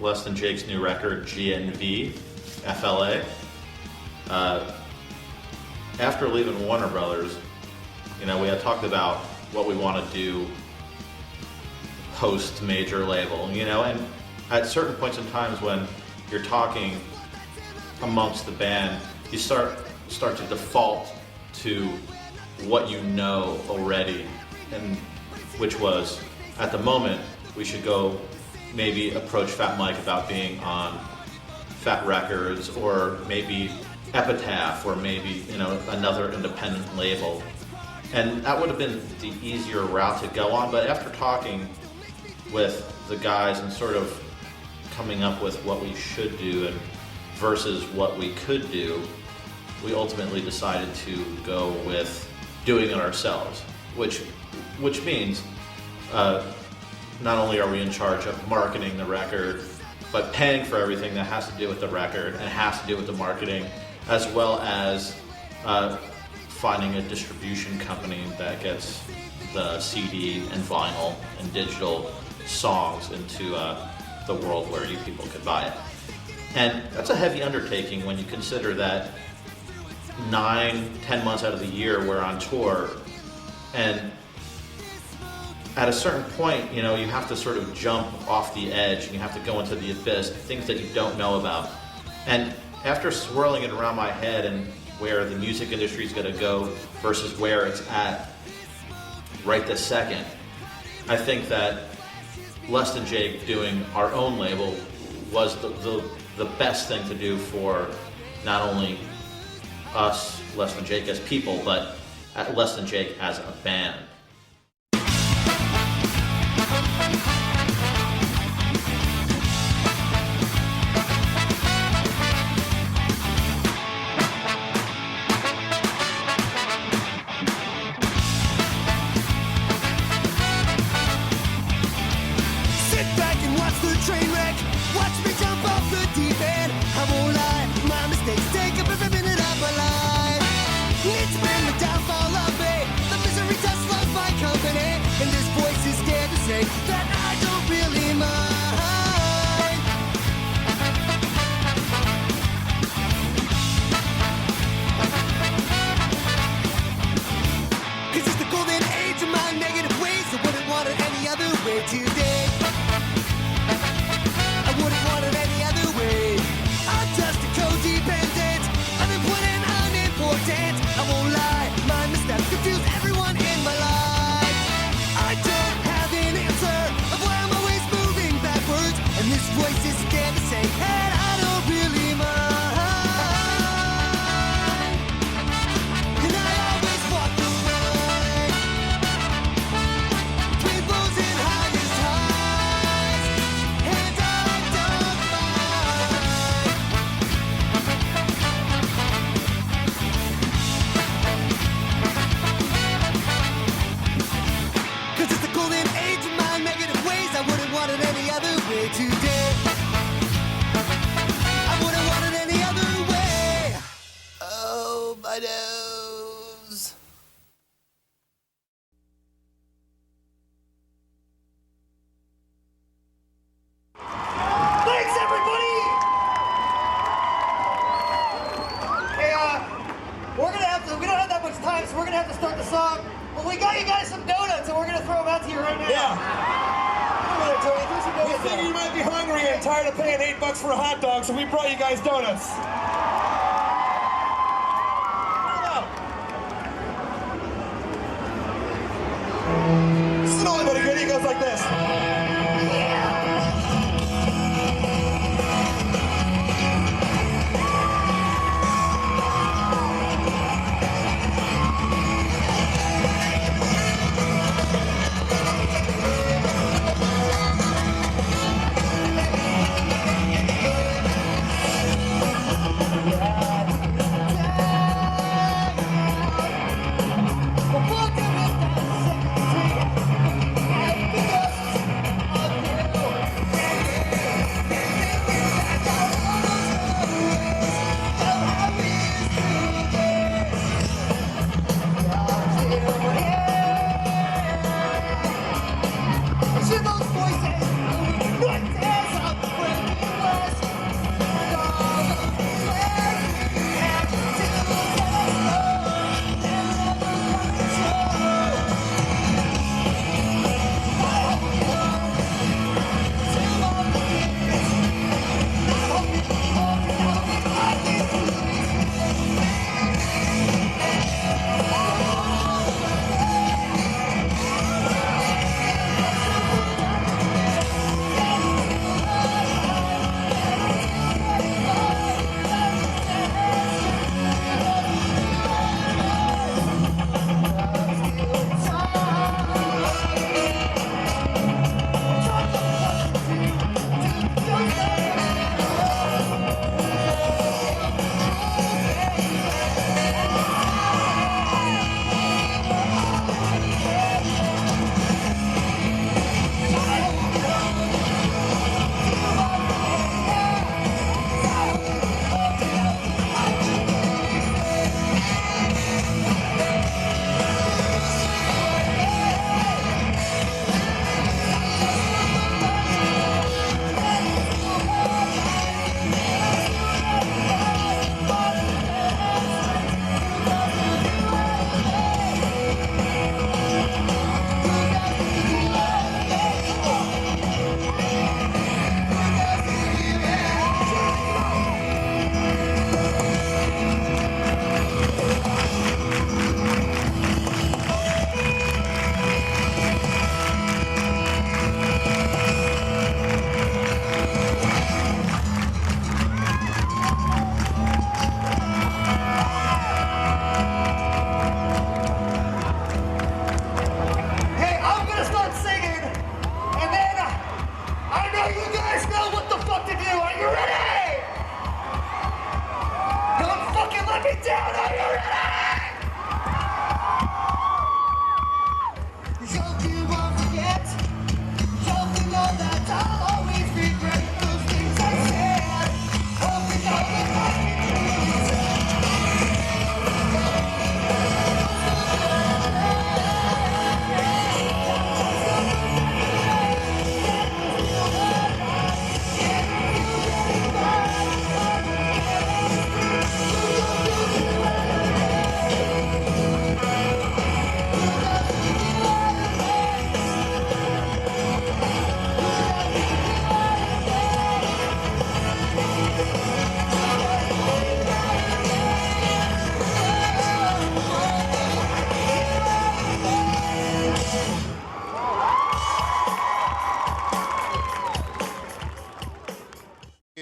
Less Than Jake's new record, GNV, FLA. After leaving Warner Brothers, we had talked about what we want to do post major label, and at certain points in times when you're talking amongst the band, you start to default to what you know already, and which was, at the moment, we should go maybe approach Fat Mike about being on Fat Records, or maybe Epitaph, or maybe another independent label. And that would have been the easier route to go on, but after talking with the guys and sort of coming up with what we should do and versus what we could do, we ultimately decided to go with doing it ourselves, which means not only are we in charge of marketing the record, but paying for everything that has to do with the record and has to do with the marketing, as well as finding a distribution company that gets the CD and vinyl and digital songs into the world where you people could buy it. And that's a heavy undertaking when you consider that 9-10 months out of the year we're on tour, and at a certain point, you have to sort of jump off the edge and you have to go into the abyss, things that you don't know about. And after swirling it around my head and where the music industry is going to go versus where it's at right this second, I think that Less Than Jake doing our own label was the best thing to do for not only us, Less Than Jake as people, but Less Than Jake as a band. So we brought you guys donuts. This is only but a good. He goes like this.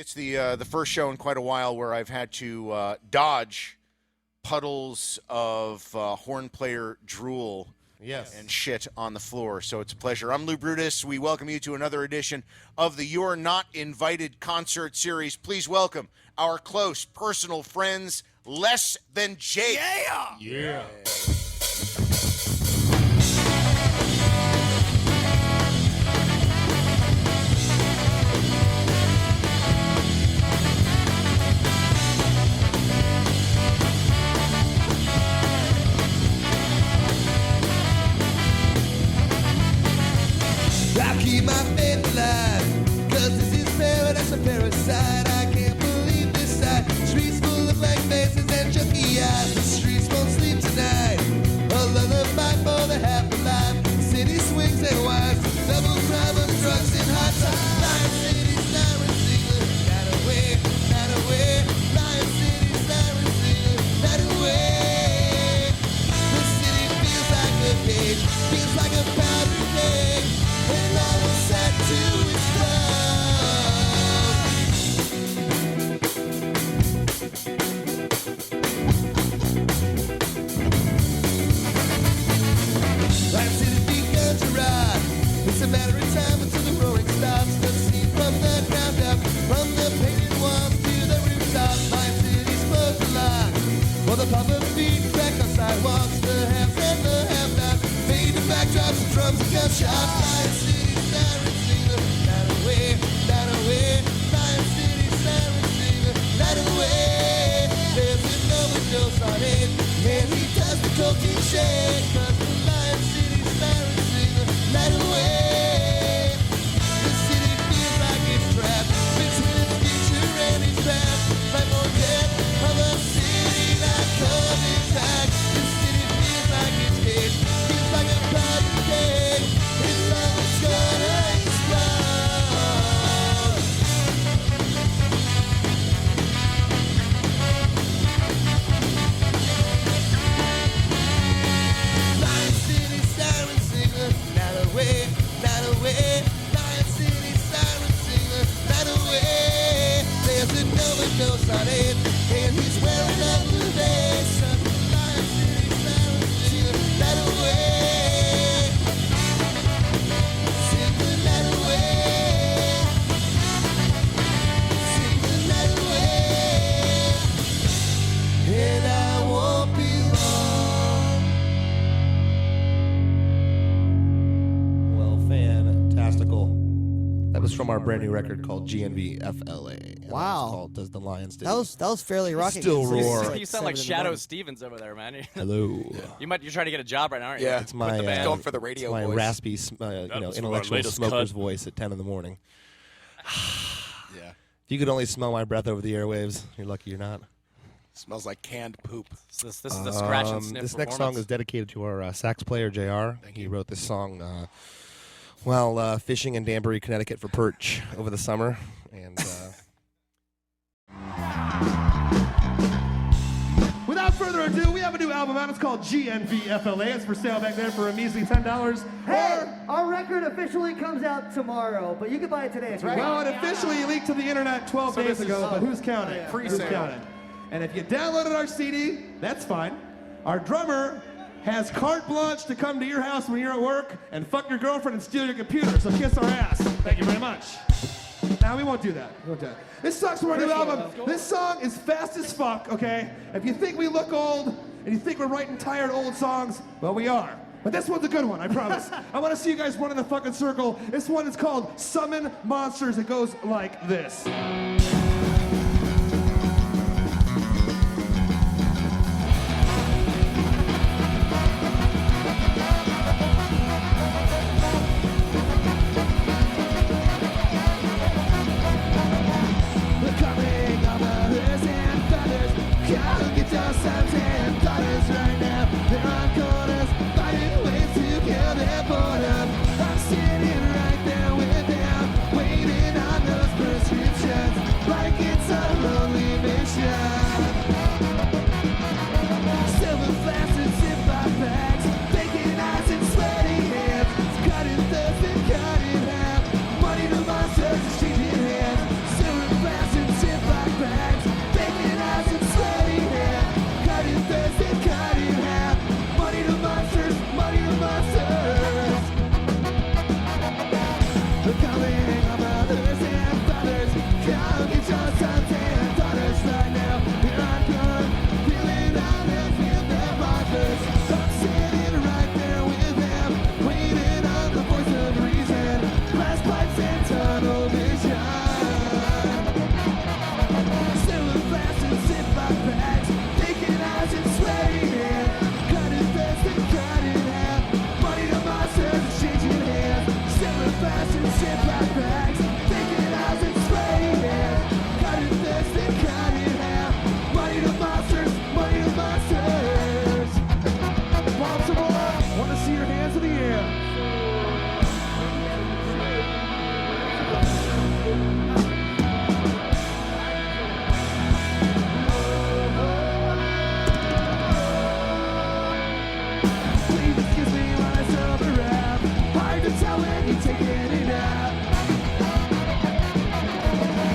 it's the first show in quite a while where I've had to dodge puddles of horn player drool and shit on the floor. So it's a pleasure. I'm Lou Brutus. We welcome you to another edition of the You're Not Invited concert series. Please welcome our close personal friends, Less Than Jake. Yeah. I keep my faith alive, cause this is paradise, a parasite. I can't believe this sight. Streets full of blank faces and junky eyes. The streets won't sleep tonight. A lullaby for the happy life. The city swings and winds. Double crime of drugs and hot time. Lion City, siren singer, night away, night away. Lion City, siren singer, night away. The city feels like a cage, feels like a powdered cake. And I was set to Life City begun to ride. It's a matter of time until the roaring stops. The scene from the ground up, from the painted walls to the rooftop. Life City's closed the line. For the pop of feet back on sidewalks, the haves and the have-nots. Fade to backdrops, drums and gunshots. Life City siren singer, night away, night away. Life City siren singer, night away. There's an overdose on it, and he does the cocaine shake. Cause the Lion City siren singer, night away. The city feels like it's trapped between its future and its past. Life or death of a city not coming back. The city feels like it's caged, feels like a powder cake. Its love is gonna explode. Lion City siren singer, night away, night away. Lion City siren singer, night away. There's an overdose on it, and he's wearing a blue vest. Lion City siren singer, night away. Sing the night away. Sing the night away. And I won't be long. Well, fantastical. That was from our brand new record called GNV FLA. And Wow. It's called Does the Lions Do? That was fairly rocking. Still considering roar. it's You sound like 7 in the Shadow morning. Stevens over there, man. Hello. You're trying to get a job right now, aren't you? Yeah. It's my the band. Going for the radio it's my voice. raspy, intellectual latest smoker's cut. voice at 10 in the morning. Yeah. If you could only smell my breath over the airwaves, you're lucky you're not. Smells like canned poop. So this is a scratch and sniff This next song is dedicated to our sax player, JR. He wrote this song while fishing in Danbury, Connecticut for perch over the summer. And Without further ado, we have a new album out. It's called GNVFLA. It's for sale back there for a measly $10. Hey, our record officially comes out tomorrow, but you can buy it today. It's right. Well, it officially leaked to the internet 12 days ago, but who's counting? yeah. Who's counting? And if you downloaded our CD, that's fine. Our drummer has carte blanche to come to your house when you're at work and fuck your girlfriend and steal your computer, so kiss our ass. Thank you very much. Now, we won't do that. We won't do that. This sucks for our new album. This song is fast as fuck, okay? If you think we look old and you think we're writing tired old songs, well, we are. But this one's a good one, I promise. I want to see you guys run in the fucking circle. This one is called Summon Monsters. It goes like this. Sitting right there with them, waiting on those prescriptions. fast in ziploc bags, taking eyes and spraying it, cutting this and cutting half. Money to monsters, money to monsters. Pop some more. Wanna see your hands in the air. Please excuse me when I set up a rap. Hard to tell when you're taking it out.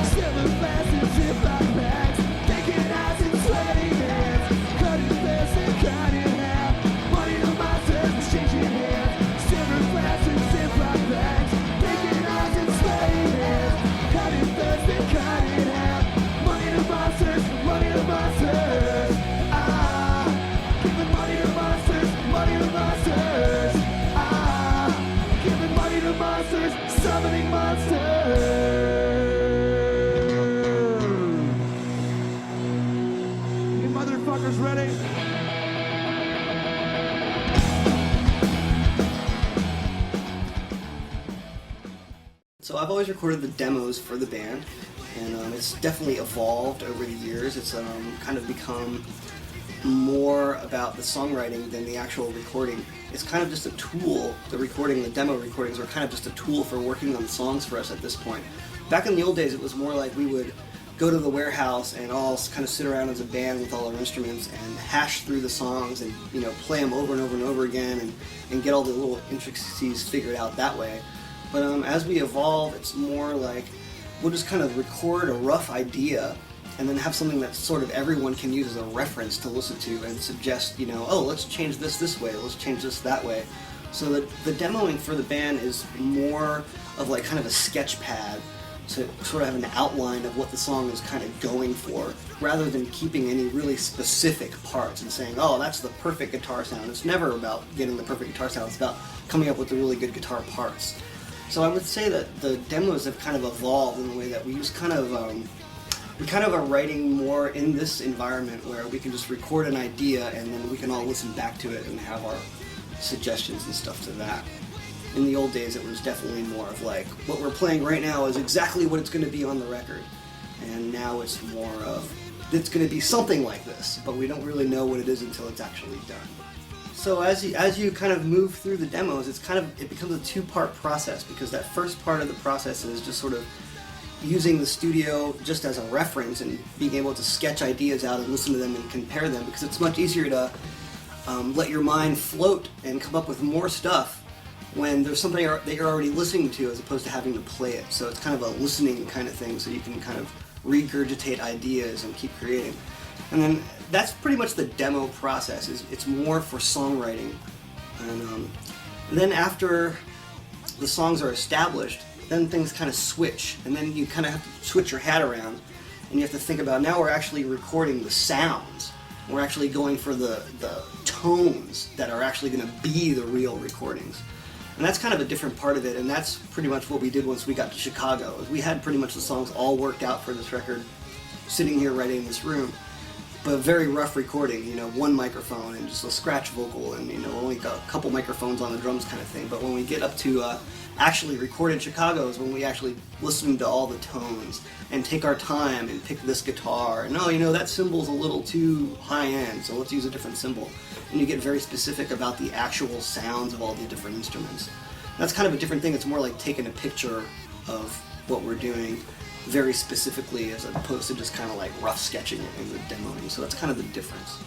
Still fast in ziploc bags, taking eyes and sweating hands, cutting this and cutting half. Money to monsters, exchanging hands. Silver fast in ziploc bags, taking eyes and sweating hands, cutting this and cutting half. Money to monsters, money to monsters. Giving money to monsters, money to monsters. Giving money to monsters, summoning monsters. You motherfuckers ready? So I've always recorded the demos for the band, and it's definitely evolved over the years. It's kind of become more about the songwriting than the actual recording. It's kind of just a tool. The demo recordings are kind of just a tool for working on songs for us at this point. Back in the old days, it was more like we would go to the warehouse and all kind of sit around as a band with all our instruments and hash through the songs and, you know, play them over and over and over again and get all the little intricacies figured out that way. But as we evolve, it's more like we'll just kind of record a rough idea and then have something that sort of everyone can use as a reference to listen to and suggest, you know, oh, let's change this way, let's change this that way. So the demoing for the band is more of like kind of a sketch pad to sort of have an outline of what the song is kind of going for, rather than keeping any really specific parts and saying, oh, that's the perfect guitar sound. It's never about getting the perfect guitar sound, it's about coming up with the really good guitar parts. So I would say that the demos have kind of evolved in the way that we use kind of we kind of are writing more in this environment where we can just record an idea and then we can all listen back to it and have our suggestions and stuff to that. In the old days, it was definitely more of like, what we're playing right now is exactly what it's going to be on the record. And now it's more of, it's going to be something like this, but we don't really know what it is until it's actually done. So as you kind of move through the demos, it becomes a two-part process, because that first part of the process is just sort of using the studio just as a reference and being able to sketch ideas out and listen to them and compare them, because it's much easier to let your mind float and come up with more stuff when there's something that you're already listening to as opposed to having to play it. So it's kind of a listening kind of thing, so you can kind of regurgitate ideas and keep creating. And then that's pretty much the demo process. It's more for songwriting. And then after the songs are established, then things kind of switch, and then you kind of have to switch your hat around, and you have to think about, now we're actually recording the sounds. We're actually going for the tones that are actually going to be the real recordings. And that's kind of a different part of it, and that's pretty much what we did once we got to Chicago. We had pretty much the songs all worked out for this record, sitting here right in this room. But a very rough recording, you know, one microphone and just a scratch vocal and, you know, only a couple microphones on the drums kind of thing. But when we get up to actually record in Chicago is when we actually listen to all the tones and take our time and pick this guitar. And, oh, you know, that cymbal's a little too high end, so let's use a different cymbal. And you get very specific about the actual sounds of all the different instruments. That's kind of a different thing. It's more like taking a picture of what we're doing very specifically, as opposed to just kind of like rough sketching it in the demoing. So that's kind of the difference.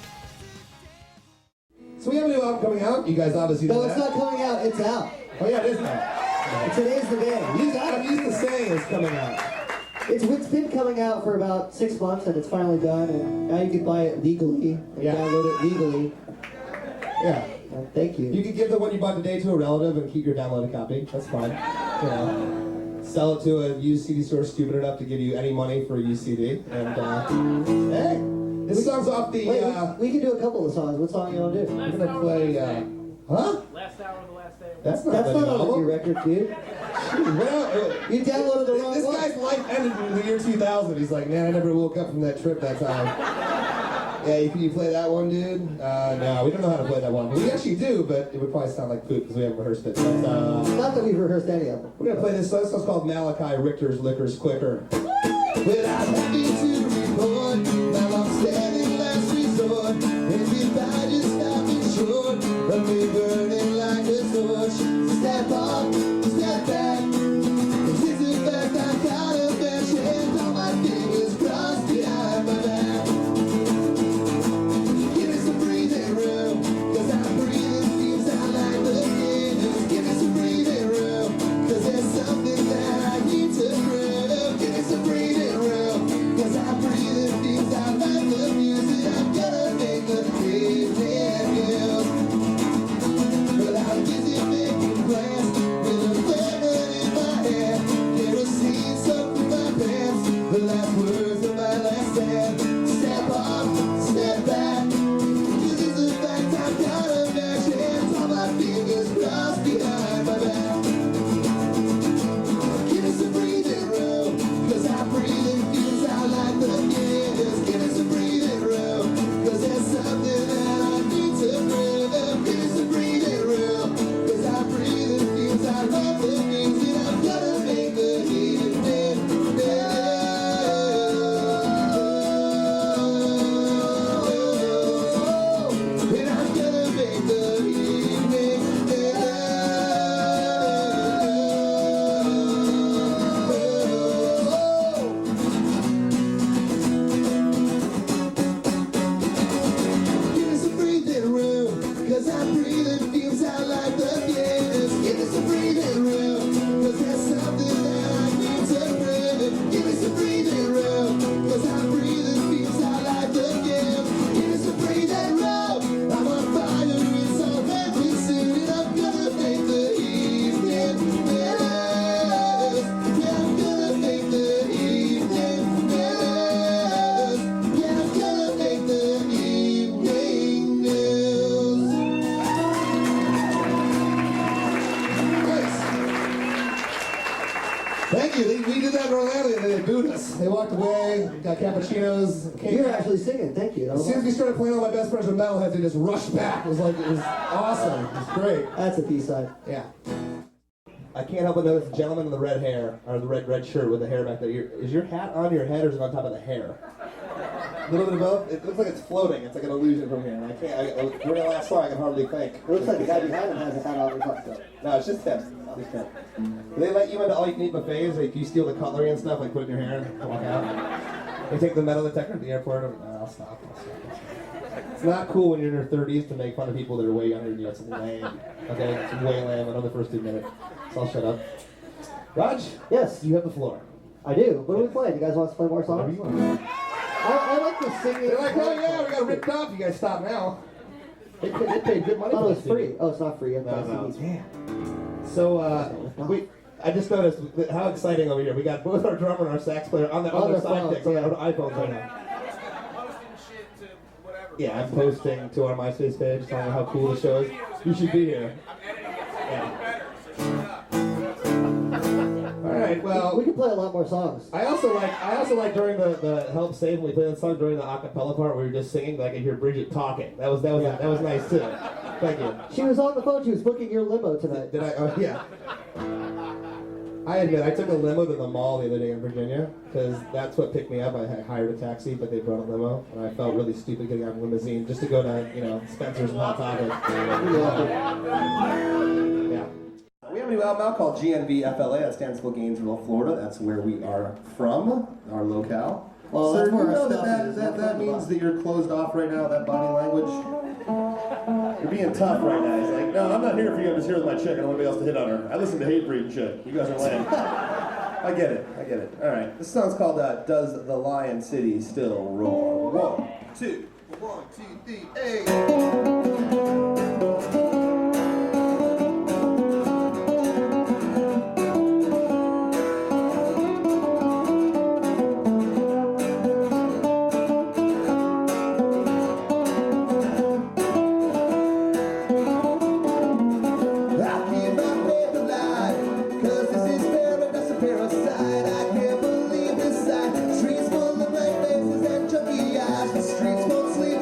So we have a new album coming out. You guys obviously know that. No, it's not coming out. It's out. Oh yeah, it is now. Today's the day. I'm used to saying it's coming out. It's been coming out for about 6 months, and it's finally done. And now you can buy it legally and download it legally. Yeah. Thank you. You could give the one you bought today to a relative and keep your downloaded copy. That's fine. You know. Sell it to a used CD store stupid enough to give you any money for a used CD. And hey, this song's off the. Wait, we can do a couple of songs. What song you want to do? We're gonna play. Huh? Last Hour of the Last Day. That's not on album. your record, dude. Well, You downloaded the wrong this one. guy's life ended in the year 2000. He's like, man, I never woke up from that trip that time. Yeah, can you play that one, dude? No, we don't know how to play that one. We actually do, but it would probably sound like poop because we haven't rehearsed it. But, not that we've rehearsed any of them. We're gonna play this song. This song's called Malachi Richter's Liquors Quicker. Well, I'm happy to report, now I'm standing last resort, and if I just stopping short of me burning like a torch, step up, step back. This is the fact I've got a bad chance, all my fingers crossed behind my back. Give me some breathing room, cause I'm breathing seems I like the news. Give me some breathing room, cause there's something that I need to prove. Give me some breathing room, cause I'm breathing things I like the music. I'm gonna make the breathing news. But I'm busy making plans with a lemon in my hand. Kerosene soaked in my pants, the last words of my last stand. Step up, step back. This is the fact I've got a bad chance. All my fingers crossed behind my back. Give me some breathing room, cause I'm breathing feels out like the years. Give me some breathing room, cause there's something that I need to prove. Give me some breathing room, cause I'm breathing feels out like the music. I'm gonna make the evening better. And I'm gonna make the evening better. Give me some breathing room, cause I'm breathing feels out like the years. Give me some breathing room, cause there's something that I need to prove. Give me some breathing room, cause I'm breathing feels out like the years. Give me some breathing room, I'm on fire, it's already soon, and I'm gonna make the evening better. Yeah, I'm gonna make the evening better. Yeah, I'm gonna make the evening news. Nice. Thank you. We did that in Orlando and they booed us. They walked away, got cappuccinos. came You're back. actually singing, thank you. As soon as we started playing all my best friends with metalheads, they just rushed back. It was awesome. It was great. That's a B-side. Yeah. I can't help but notice the gentleman in the red hair, or the red shirt with the hair back there. Is your hat on your head or is it on top of the hair? A little bit of both. It looks like it's floating. It's like an illusion from here. And I can't. During the last song, I can hardly think. It looks like the guy behind him has a hat on or something. No, it's just him. Just him. Do they let you into all you can eat buffets? Like, you steal the cutlery and stuff, like put it in your hair and walk out? They take the metal detector at the airport. No, I'll stop. It's not cool when you're in your 30s to make fun of people that are way younger than you. It's lame. Okay? It's way lame. I know the first 2 minutes. So I'll shut up. Raj? Yes. You have the floor. I do. What are we playing? You guys want us to play more songs? Whatever you want. I like the singing. They're like, oh yeah, we got ripped off. You guys stop now. They paid good money Oh, for it's this free. CD. Oh, it's not free. No. Damn. So, I just noticed how exciting over here. We got both our drummer and our sax player on their sidekicks, on their iPhones right now. Yeah, I'm posting to our MySpace page, telling you how cool the show is. You should be here. Yeah. All right. Well, we can play a lot more songs. I also like during the Help Save when we played that song during the acapella part where we were just singing. Like I could hear Bridget talking. That was nice too. Thank you. She was on the phone. She was booking your limo tonight. Did I? Oh yeah. I admit, I took a limo to the mall the other day in Virginia because that's what picked me up. I hired a taxi, but they brought a limo, and I felt really stupid getting out of a limousine just to go to, Spencer's and Hot Topic. Yeah. We have a new album out called GNV FLA. That stands for Gainesville, Florida. That's where we are from, our locale. Well, Sir, that's you where our know stuff is. that means that you're closed off right now, that body language? You're being tough right now. He's like, no, I'm not here for you. I'm just here with my chick. I don't want anybody else to hit on her. I listen to Hatebreed and shit. You guys are lame. I get it. All right. This song's called Does the Lion City Still Roar? 1, 2, 1, 2, 3, hey. Streets full of red faces and junkie eyes. The streets won't sleep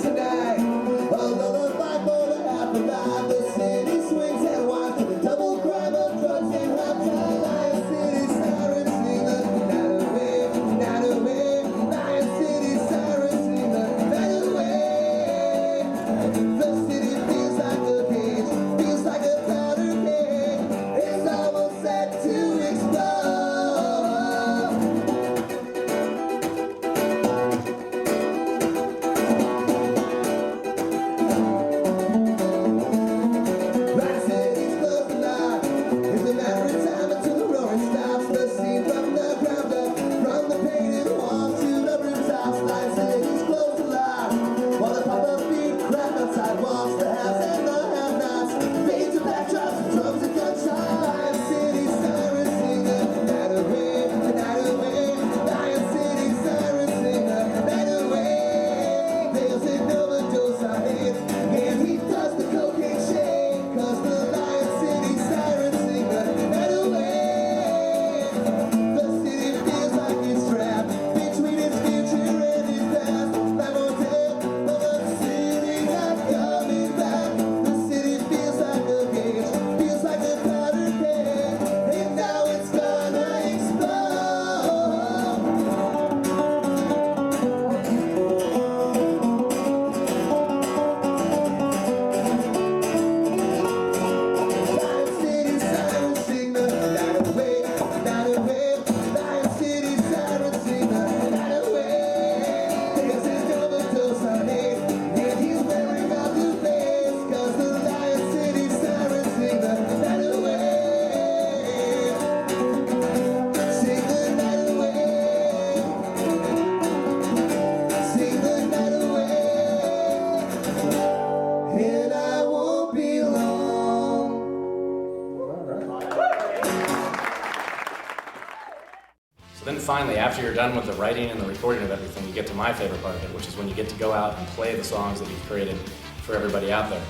then finally, after you're done with the writing and the recording of everything, you get to my favorite part of it, which is when you get to go out and play the songs that you've created for everybody out there.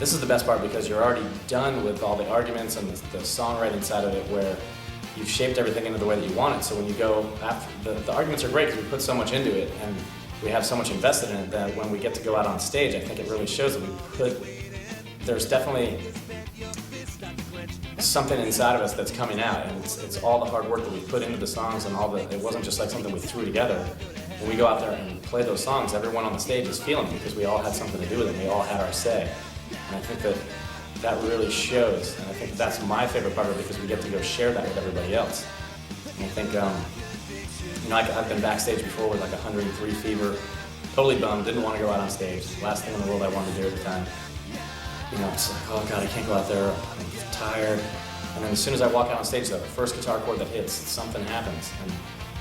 This is the best part because you're already done with all the arguments and the songwriting side of it, where you've shaped everything into the way that you want it. So when you go after, the arguments are great because we put so much into it and we have so much invested in it that when we get to go out on stage, I think it really shows that there's definitely something inside of us that's coming out, and it's all the hard work that we put into the songs, and it wasn't just like something we threw together. When we go out there and play those songs, everyone on the stage is feeling it because we all had something to do with it, and we all had our say. And I think that really shows, and I think that's my favorite part of it because we get to go share that with everybody else. And I think, I've been backstage before with like 103 fever, totally bummed, didn't want to go out on stage. Last thing in the world I wanted to do at the time. It's like, oh God, I can't go out there, I'm tired. And then as soon as I walk out on stage, the first guitar chord that hits, something happens. And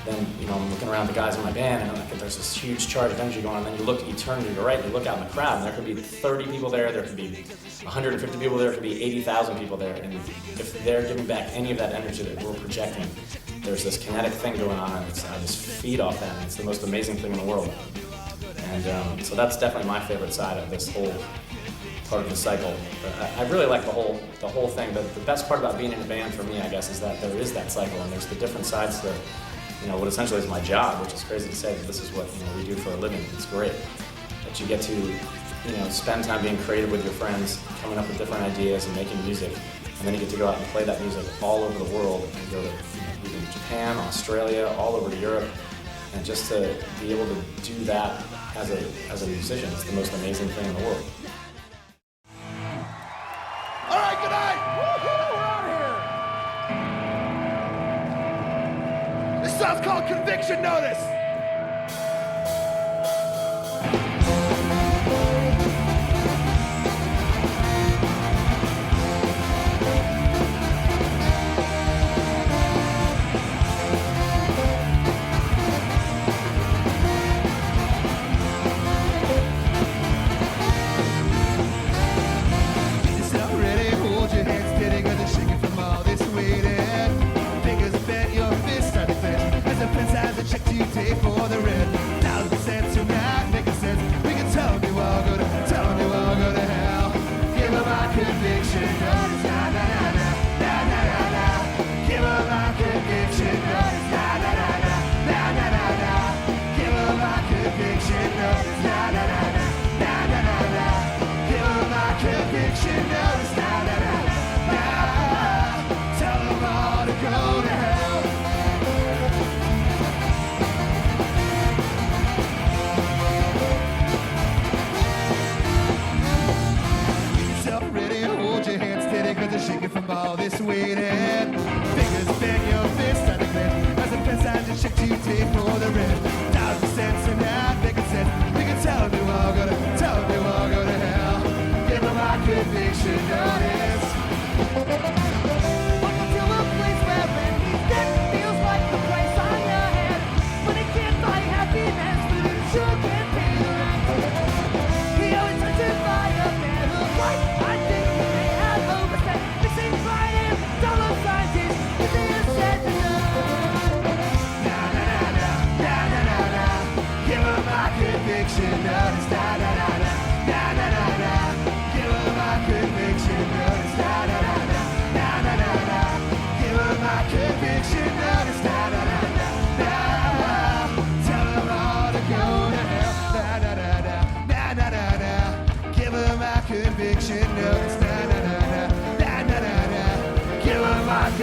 then, I'm looking around the guys in my band, and there's this huge charge of energy going on, and then you turn to your right, and you look out in the crowd, and there could be 30 people there could be 150 people there, could be 80,000 people there, and if they're giving back any of that energy that we're projecting, there's this kinetic thing going on, and I just feed off that, and it's the most amazing thing in the world. And so that's definitely my favorite side of this whole part of the cycle. I really like the whole thing. The best part about being in a band for me, I guess, is that there is that cycle, and there's the different sides to what essentially is my job, which is crazy to say, but this is what we do for a living. It's great that you get to spend time being creative with your friends, coming up with different ideas and making music, and then you get to go out and play that music all over the world and go to even Japan, Australia, all over to Europe, and just to be able to do that as a musician is the most amazing thing in the world. All right, good night. Woo-hoo, we're out of here. This song's called Conviction Notice.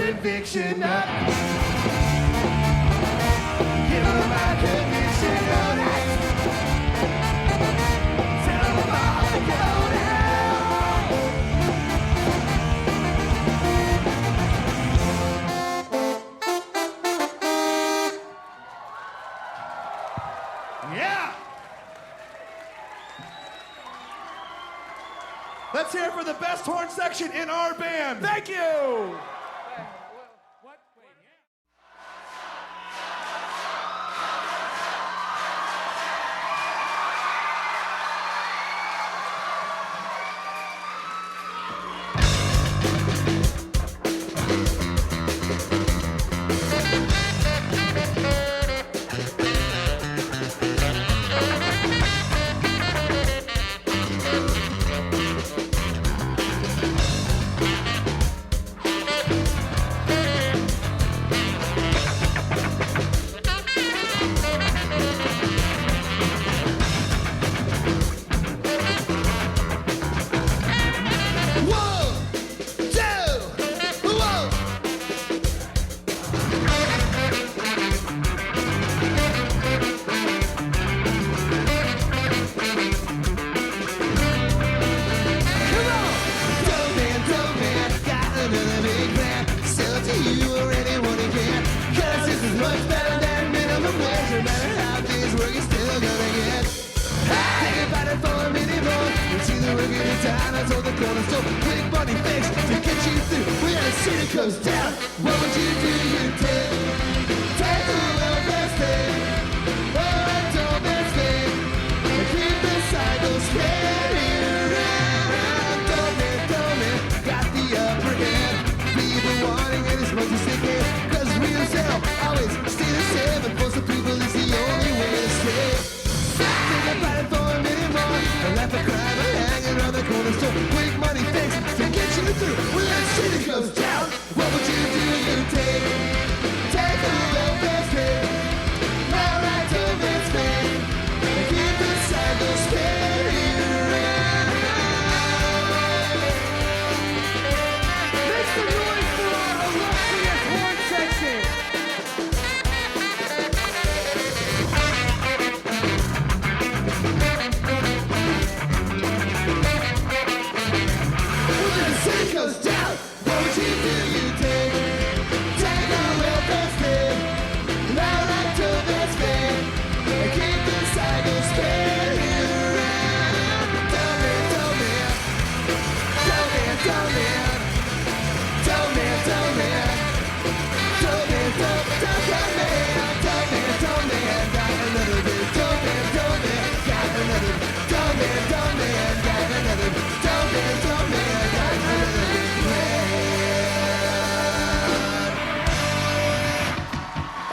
Conviction notice. Give her my conviction notice. Tell them all to go to hell. Yeah. Let's hear it for the best horn section in our band. Thank you. Much better than minimum wage. No matter how things work, you're still gonna get. Think about it for a minute more. You see the work in the town, I told the corner store. Quick money fix to get you through. When the city goes down, what would you do? You take the welfare state. Oh, I told that state. And keep the cycle spinning around. Don't me, got the upper hand. People wanting it as much as they can. Cause real sell always stay the same. And for some people it's the only way to stay. Think about it for a minute more. And laugh and cry by hanging around the corner store. Quick money fix to get you through. When that city goes down, what would you do? You take a welfare state. Now right to this man. And keep the cycle spinning around. Make some noise for our illustrious horn section. When the city goes down, what would you do? You take a welfare state. Now right to this man. And keep the cycle spinning around. Tell me.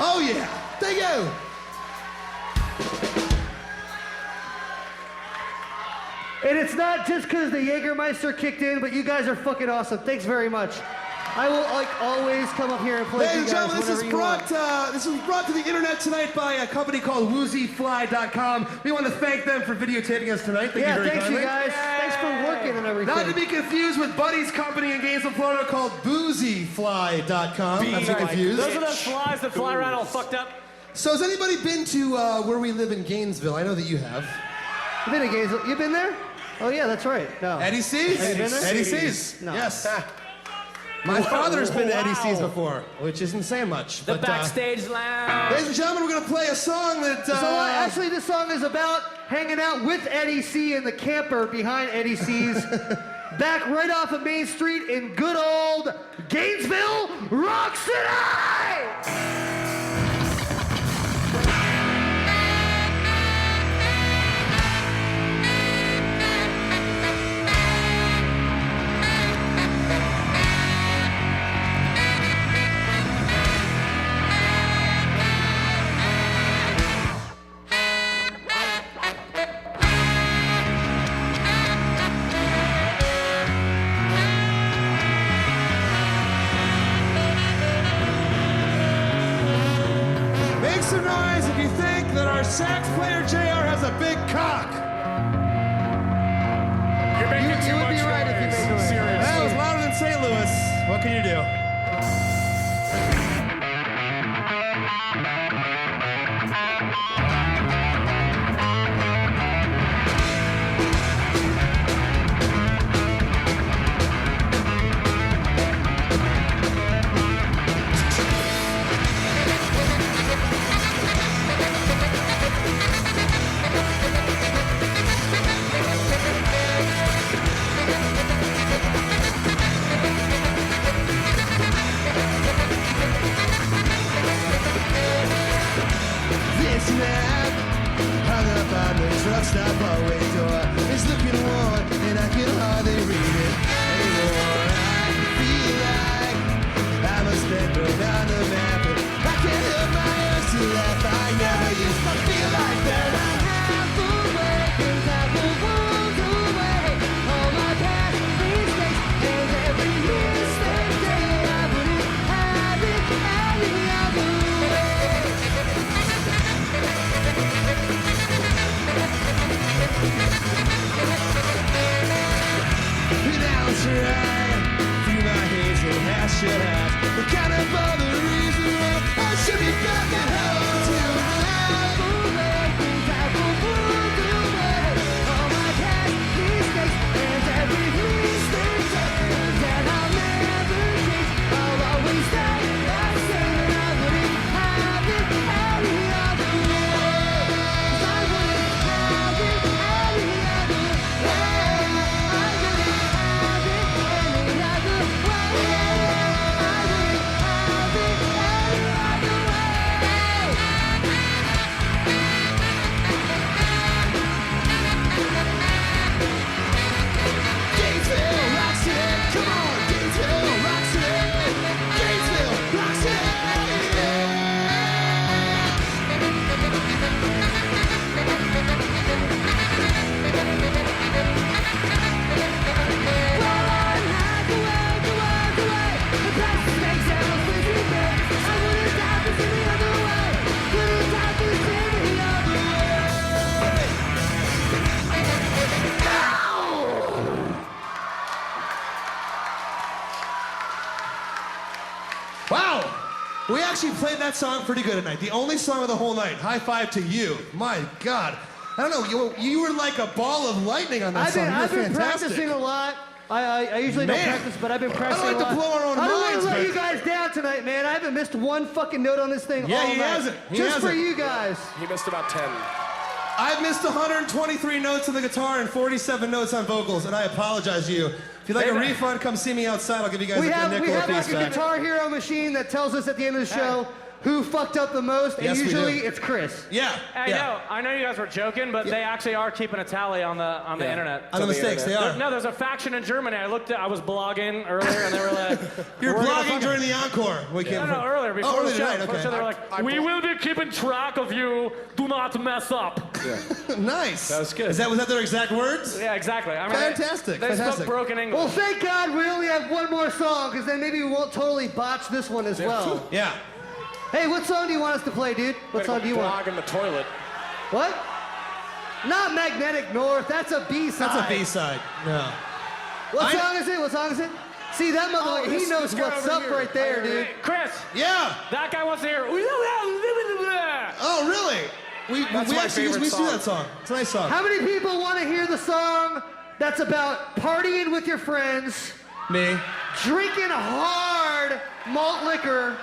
Oh yeah, thank you. And it's not just because the Jägermeister kicked in, but you guys are fucking awesome. Thanks very much. I will, like always, come up here and play Ladies with you and guys gentlemen, this was brought to the internet tonight by a company called woozyfly.com. We want to thank them for videotaping us tonight. Thank you very thanks kindly. you guys. Thanks for working and everything. Not to be confused with Buddy's company in Gainesville, Florida called boozyfly.com. Not to be confused. Those are those flies that fly around all fucked up. So has anybody been to where we live in Gainesville? I know that you have. You've been to Gainesville? You been there? Oh yeah, that's right. No. Eddie C's? Have you been there? Eddie C's. No. Yes. My father's been to Eddie C's before, which isn't saying much. The but, backstage lounge. ladies and gentlemen, we're going to play a song that... actually, this song is about hanging out with Eddie C in the camper behind Eddie C's. Back right off of Main Street in good old Gainesville, Rock City! Some noise if you think that our sax player JR has a big cock. You're making too much noise. If you made noise. Seriously. That was louder than St. Louis. What can you do? Truck stop hallway door is looking worn, and I can hardly read it anymore. I feel like I must have been on the map, but I can't help my urge to laugh. I never used to feel like that. I have away, and I will walk away. All my past mistakes, and every mistake day I wouldn't have it any other way. We actually played that song pretty good tonight. The only song of the whole night. High five to you. My God. I don't know, you were like a ball of lightning on that song. I've been fantastic. practicing a lot. I usually don't practice, but I've been practicing I don't like a lot. to blow our own I don't minds, want to let but- you guys down tonight, man. I haven't missed one fucking note on this thing Yeah, all he night. hasn't. He Just for hasn't. you guys. He missed about 10. I've missed 123 notes on the guitar and 47 notes on vocals, and I apologize to you. If you'd like a refund, come see me outside. I'll give you guys We a have nickel like apiece a back. Guitar Hero machine that tells us at the end of the show who fucked up the most, and Yes, we usually do. it's Chris. Yeah. I know you guys were joking, but they actually are keeping a tally on the internet. On the mistakes, they are. No, there's a faction in Germany. I was blogging earlier, and they were like, You're "We're gonna blogging during the Encore. We came No, earlier, before the show. tonight, Before the okay. show, they were like, "We will be keeping track of you. Do not mess up." Nice. That was good. Was that their exact words? Yeah, exactly. I mean, Fantastic, They fantastic. spoke broken English. Well, thank God we only have one more song, because then maybe we won't totally botch this one as well. Yeah. Hey, what song do you want us to play, dude? What song do you want? Blog in the toilet. What? Not Magnetic North. That's a B-side. That's a B-side. No. What song is it? What song is it? See, that motherfucker, he knows guy what's over up here. right there, dude. Chris, Yeah. that guy wants to hear. Oh, really? We That's my actually favorite we song. do that song. It's a nice song. How many people want to hear the song that's about partying with your friends, Me. drinking hard malt liquor,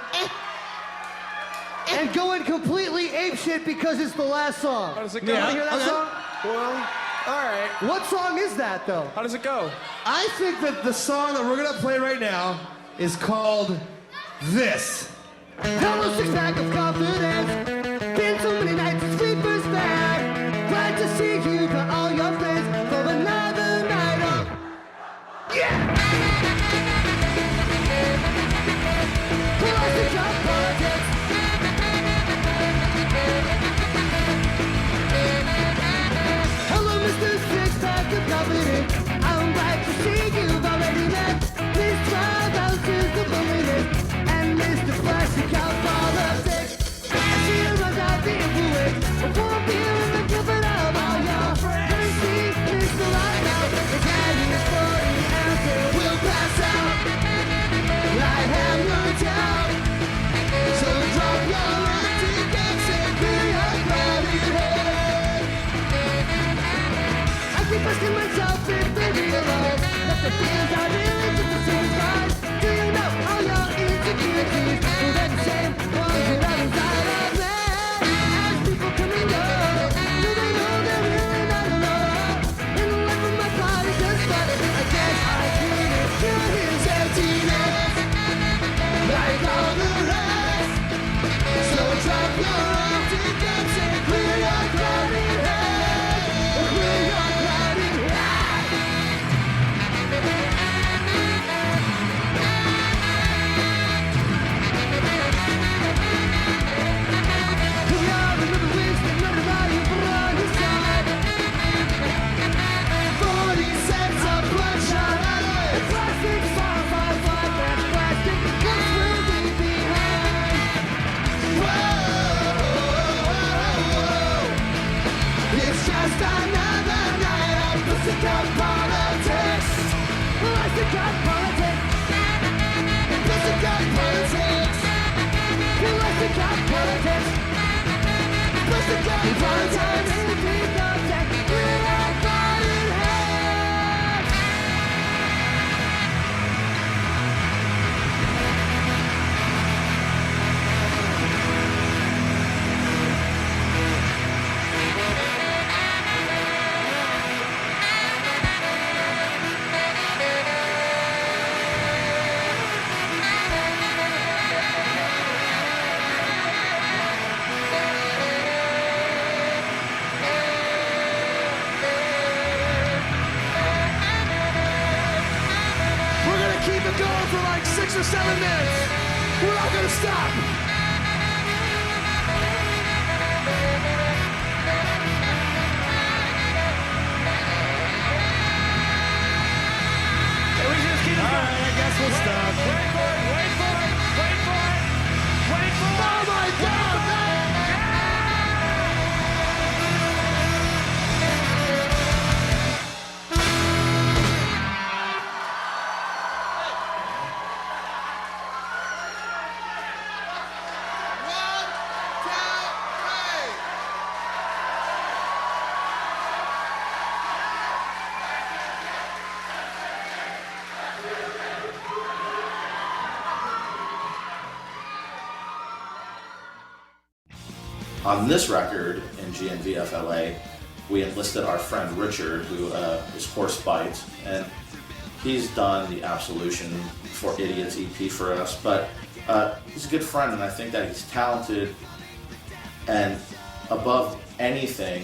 and going completely apeshit because it's the last song? How does it You go? want to hear that Okay. song? Well, all right. What song is that, though? How does it go? I think that the song that we're gonna play right now is called This. Hello, six-pack of confidence. Been so many nights since we first met. Glad to see you got all your friends for another night of... Yeah! Plastic drop politics. Hello, Mr. Six-pack of confidence. I'm glad to see you've already met. Please drive out to the loneliness and Mr. Plastic out politics. I see you run out the influence. Before feeling the comfort of all your friends. Let me see Mr. Lighthouse. The candy is 40 ounces. We'll pass out. I have no doubt. So drop your empty guts and clear your cloudy head. I keep asking myself if they realize that the fears are really just the same as do you know all your insecurities? Well, they're the same ones that are inside of me. As people come and go, do they know they're really not alone? In the life of my body, just but I guess I couldn't cure his emptiness like all the rest. So drop your empty guts and clear your cloudy head. Clear your cloudy head. We are another wasted, another body for on your side. 40 cents of bloodshot alloy. Plastic, fire, that's plastic. What's will be behind? Whoa, it's just another night of plastic politics. Plastic politics. Plastic politics. Plastic politics. Plastic politics. We're all fighting head. We're gonna keep it going for like 6 or 7 minutes. We're not gonna stop. We should just keep it going. I guess we'll stop. Wait for it. Wait for it. Wait for it. Wait for it. Oh my God! on this record in GNV FLA, we enlisted our friend Richard, who is Horse Bites, and he's done the Absolution for Idiots EP for us, but he's a good friend, and I think that he's talented, and above anything,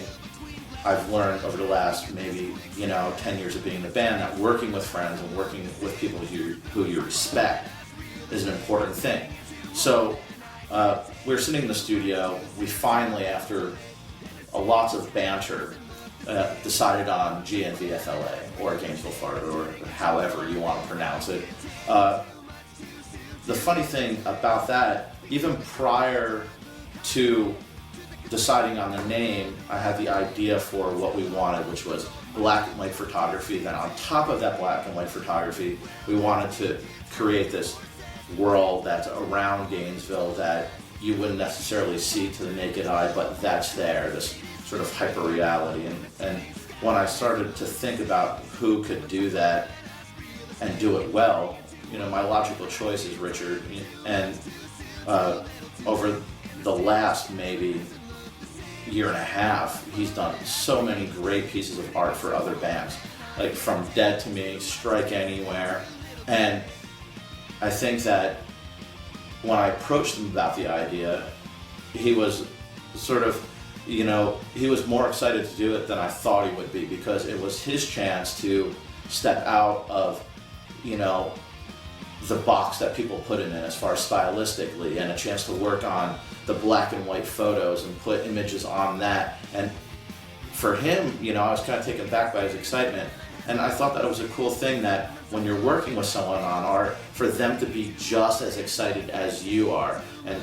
I've learned over the last maybe 10 years of being in the band that working with friends and working with people who you respect is an important thing. So we were sitting in the studio. We finally, after lots of banter, decided on GNV FLA or Gainesville, Florida, or however you want to pronounce it. The funny thing about that, even prior to deciding on the name, I had the idea for what we wanted, which was black and white photography. Then on top of that black and white photography, we wanted to create this world that's around Gainesville that you wouldn't necessarily see to the naked eye, but that's there, this sort of hyper reality. And when I started to think about who could do that and do it well, my logical choice is Richard. And over the last maybe year and a half, he's done so many great pieces of art for other bands, like from Dead to Me, Strike Anywhere. And I think that when I approached him about the idea, he was sort of, he was more excited to do it than I thought he would be, because it was his chance to step out of, the box that people put him in as far as stylistically, and a chance to work on the black and white photos and put images on that. And for him, I was kind of taken back by his excitement. And I thought that it was a cool thing that when you're working with someone on art, for them to be just as excited as you are. And,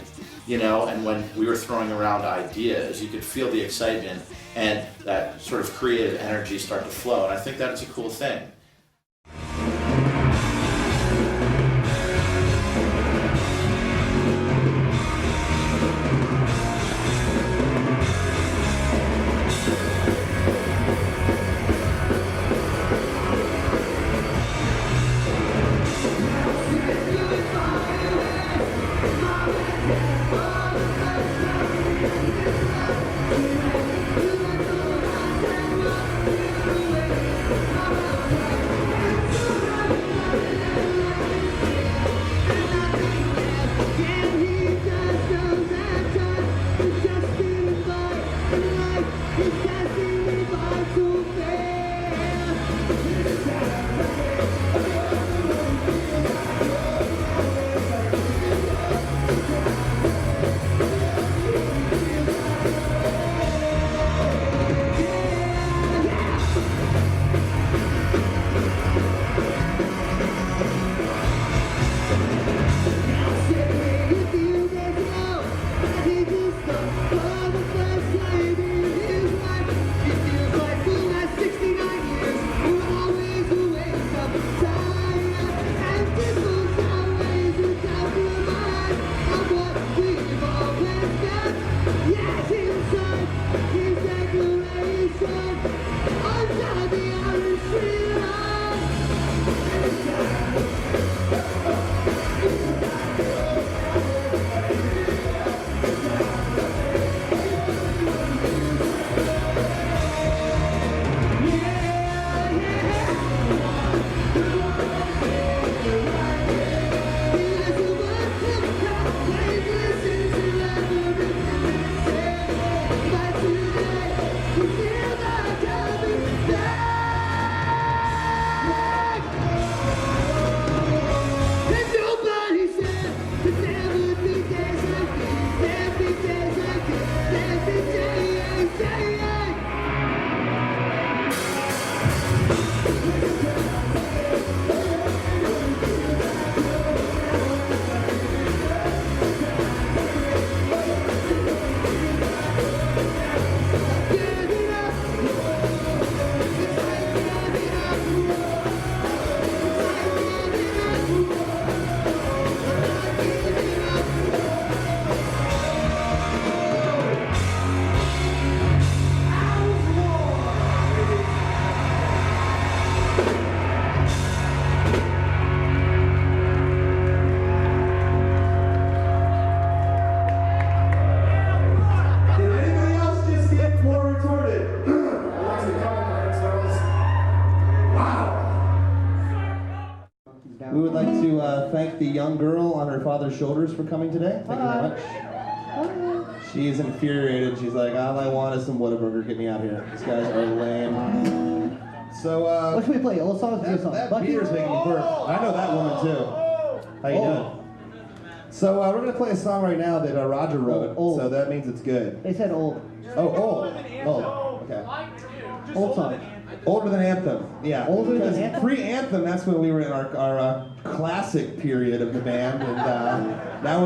and when we were throwing around ideas, you could feel the excitement and that sort of creative energy start to flow. And I think that's a cool thing. the young girl on her father's shoulders for coming today. Thank you very much. She is infuriated. She's like, all I want is some Whataburger. Get me out of here. These guys are lame. So, what should we play? Old songs, new songs? that beer's making me burp. I know that woman too. How you doing? So we're gonna play a song right now that Roger wrote. Old. So that means it's good. They said old. Oh, old. Old. Okay. Old song. Older than Anthem. Yeah. Older than Because Anthem? pre-Anthem, that's when we were in our classic period of the band, and now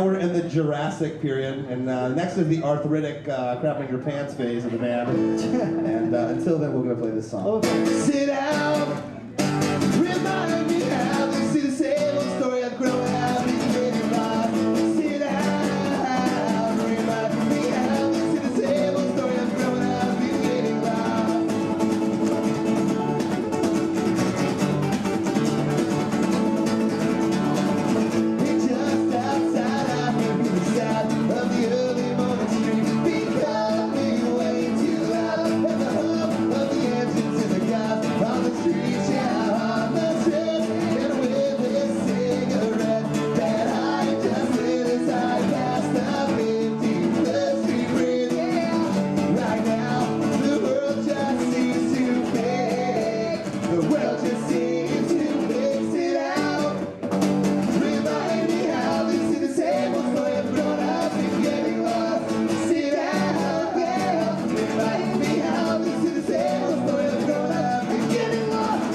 we're in the Jurassic period, and next is the arthritic crapping your pants phase of the band. And until then, we're gonna play this song. Okay. Sit down, remind me how this is the same old story I've grown up in getting lost. Sit down, remind me how this is the same old story I've grown up in getting lost. It's just outside, I can hear the sound of the early morning street becoming way too loud. And the hum of the engines in the cars on the streets, yeah, on the streets, and with this cigarette that I just lit as I passed the 51st Street Bridge. Right now, the world just seems too big. The world just seems too big. Sit out. Remind me how this is the same old story I've grown up in getting lost. Sit down, yeah. Remind me how this is the same old story I've grown up in getting lost.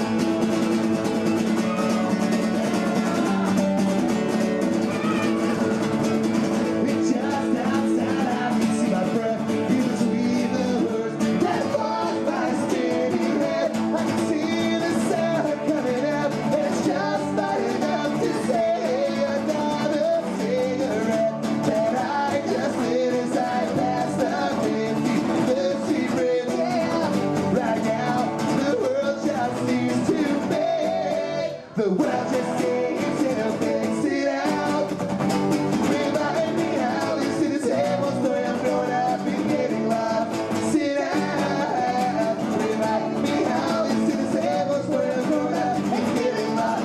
It's just outside, I can see my breath in between the words that walk by spinning head. I can see the sun coming up, and it's just not enough to say another cigarette that I just lit as I passed the 51st Street Bridge. Yeah, right now the world just seems too big. The world just seems too big. Sit out. Remind me how this is the same old story I've grown up in getting lost. Sit down. Remind me how this is the same old story I've grown up in getting lost.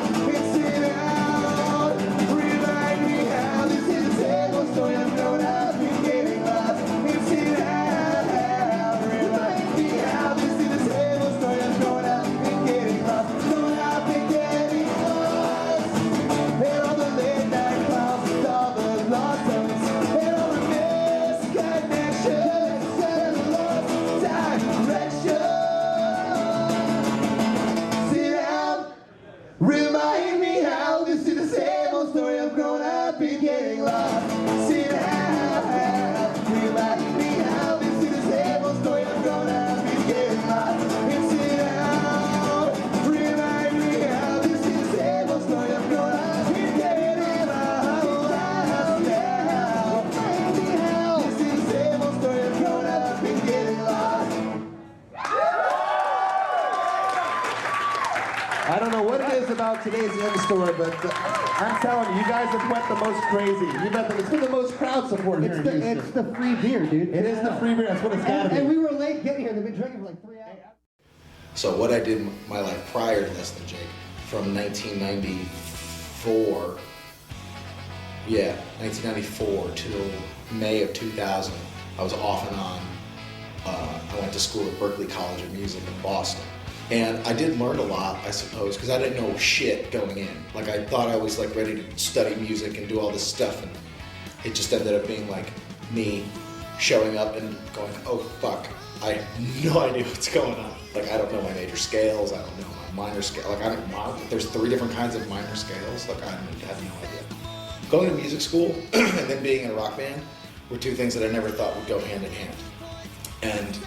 Sit down. Remind me how this is the same old story I've grown up in getting lost. Sit down. Remind me how this is the same old story I've grown up in getting lost. Grown up in getting lost. And all the late night calls with all the lost songs and all the misconnections and lost direction. Sit down, remind me how this is the same old story I've grown up in getting lost. Sit down, remind me how this is the same old story I've grown up in getting lost. And sit down, remind me how this is the same old story I've grown up in getting lost. Remind me how this is the same old story I've grown up in getting lost. I don't know what it is about today's in-store, but I'm telling you, you guys have went the most crazy. It's been the most crowd support here in Houston. It's the free beer, dude. It is the free beer. That's what it's got to be. And we were late getting here. They've been drinking for like 3 hours. So what I did in my life prior to Less Than Jake, from 1994, 1994 till May of 2000, I was off and on. I went to school at Berklee College of Music in Boston. And I did learn a lot, I suppose, because I didn't know shit going in. Like, I thought I was like ready to study music and do all this stuff, and it just ended up being like me showing up and going, oh fuck, I have no idea what's going on. Like, I don't know my major scales, I don't know my minor scale. Like, there's 3 different kinds of minor scales. Like, I have no idea. Going to music school and then being in a rock band were 2 things that I never thought would go hand in hand. And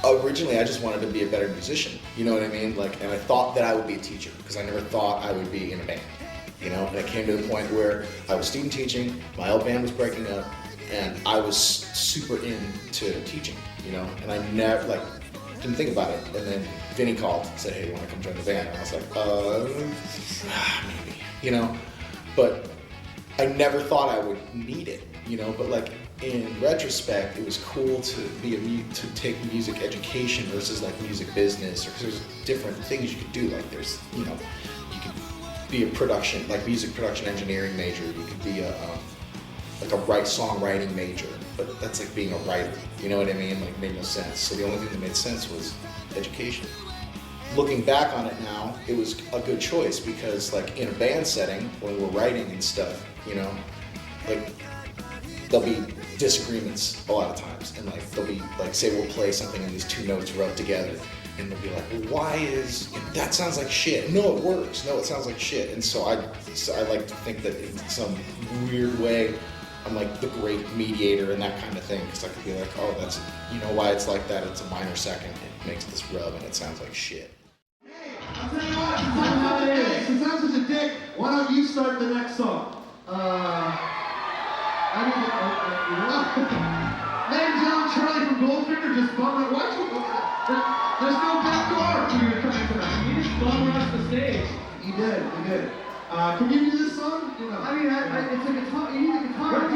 originally, I just wanted to be a better musician, you know what I mean? Like, and I thought that I would be a teacher because I never thought I would be in a band, you know? And it came to the point where I was student teaching, my old band was breaking up, and I was super into teaching, you know? And I never, didn't think about it. And then Vinny called and said, hey, you want to come join the band? And I was like, maybe, you know? But I never thought I would need it, you know? But like, in retrospect, it was cool to take music education versus like music business, or because there's different things you could do. Like there's, you know, you could be a production, like music production engineering major. You could be like a songwriting major, but that's like being a writer. You know what I mean? Like, it made no sense. So the only thing that made sense was education. Looking back on it now, it was a good choice because, like, in a band setting, when we're writing and stuff, you know, like, there'll be disagreements a lot of times, and like they'll be like, say we'll play something and these two notes rub together, and they'll be like, well, why is that sounds like shit? No, it works. No, it sounds like shit. And so I like to think that in some weird way, I'm like the great mediator and that kind of thing, because I could be like, oh, that's, you know why it's like that? It's a minor second. It makes this rub and it sounds like shit. I'll tell you what, hey, since I'm such a dick, why don't you start the next song? I mean, Ladies and gentlemen, Charlie from Goldfinger just bummed it. Why'd you go for that? There's no back door for you to come in tonight. You just bum rushed the stage. You did. Can you do this song? You know. I mean, it's a guitar. You need a guitar.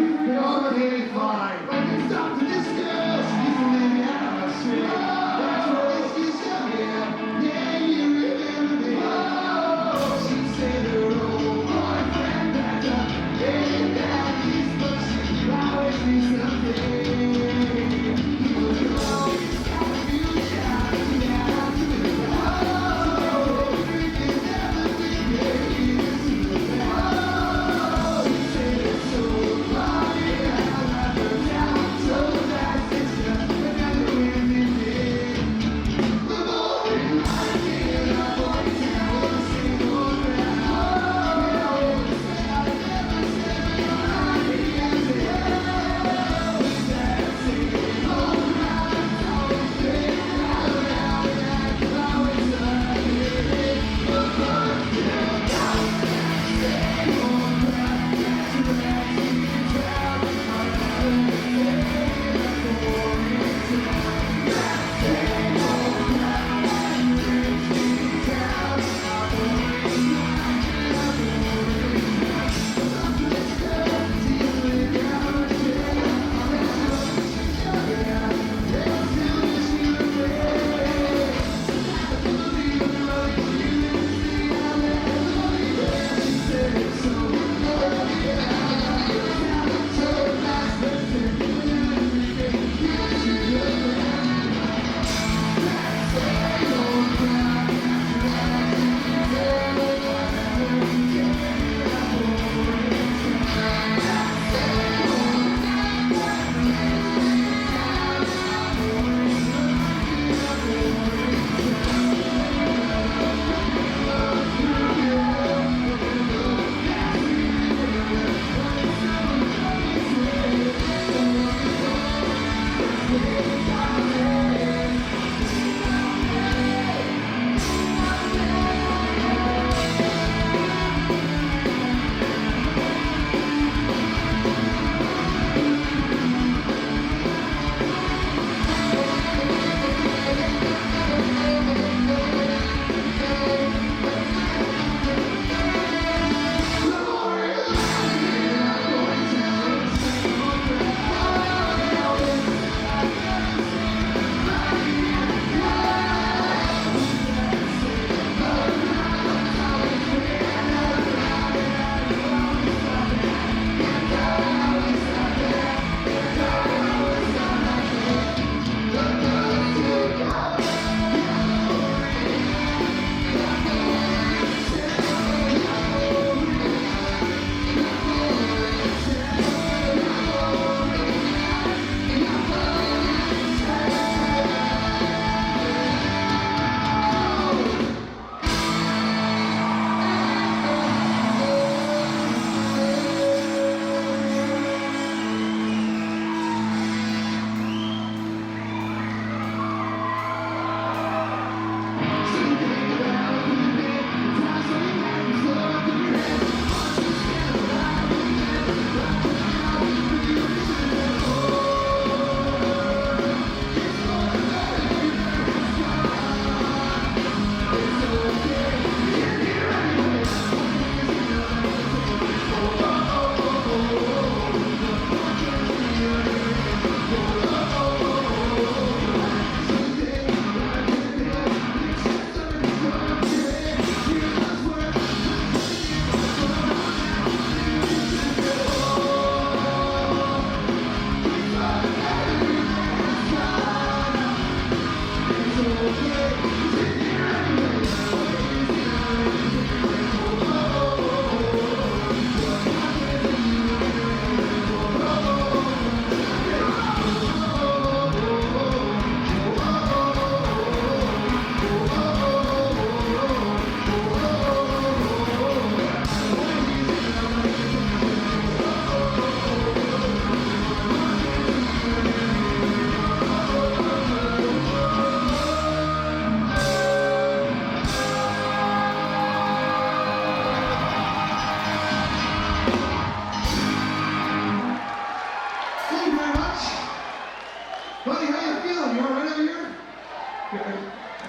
Okay, fine. Let's stop to discuss. He's the man out of the street. That's where he's yeah. Yeah, you remember me. Oh, she said her old boyfriend back up. Hey, now he's pushing. You always need something. You will always have a future. Yeah, to the oh, we can never be together. Oh, she said it's so funny.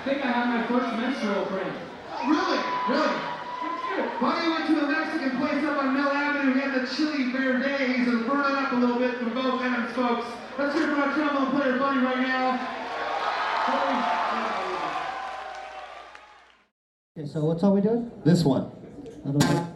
think I have my first menstrual cramp. Really? Really? Buddy went to a Mexican place up on Mill Avenue. He had the chili verdes and burn it up a little bit for both ends, folks. Let's hear from our trombone player, Buddy, right now. Okay, so what song we doing? This one. I don't know.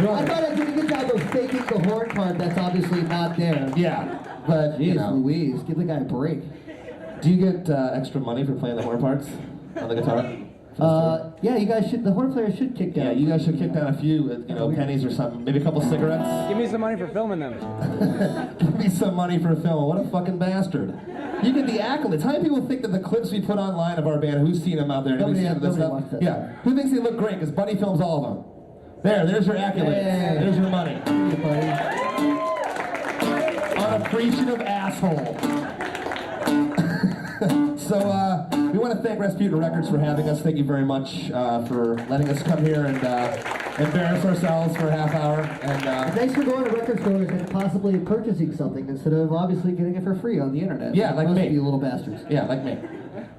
I thought I did a good job of faking the horn part that's obviously not there. Yeah, but Jeez, you know. Louise, give the guy a break. Do you get extra money for playing the horn parts on the guitar? Yeah, you guys should. The horn player should kick down. Yeah, you guys should kick down a few, pennies or something. Maybe a couple cigarettes. Give me some money for filming them. Give me some money for a film. What a fucking bastard. You get the accolades. How many people think that the clips we put online of our band, who's seen them out there? Nobody watched that. Yeah. Who thinks they look great? Because Buddy films all of them. There's your accolades. Hey. There's your money. Hey, buddy. Unappreciative asshole. So, we want to thank Rasputin Records for having us. Thank you very much for letting us come here and embarrass ourselves for a half hour. And thanks for going to record stores and possibly purchasing something instead of obviously getting it for free on the internet. Yeah, like me. You little bastards. Yeah, like me.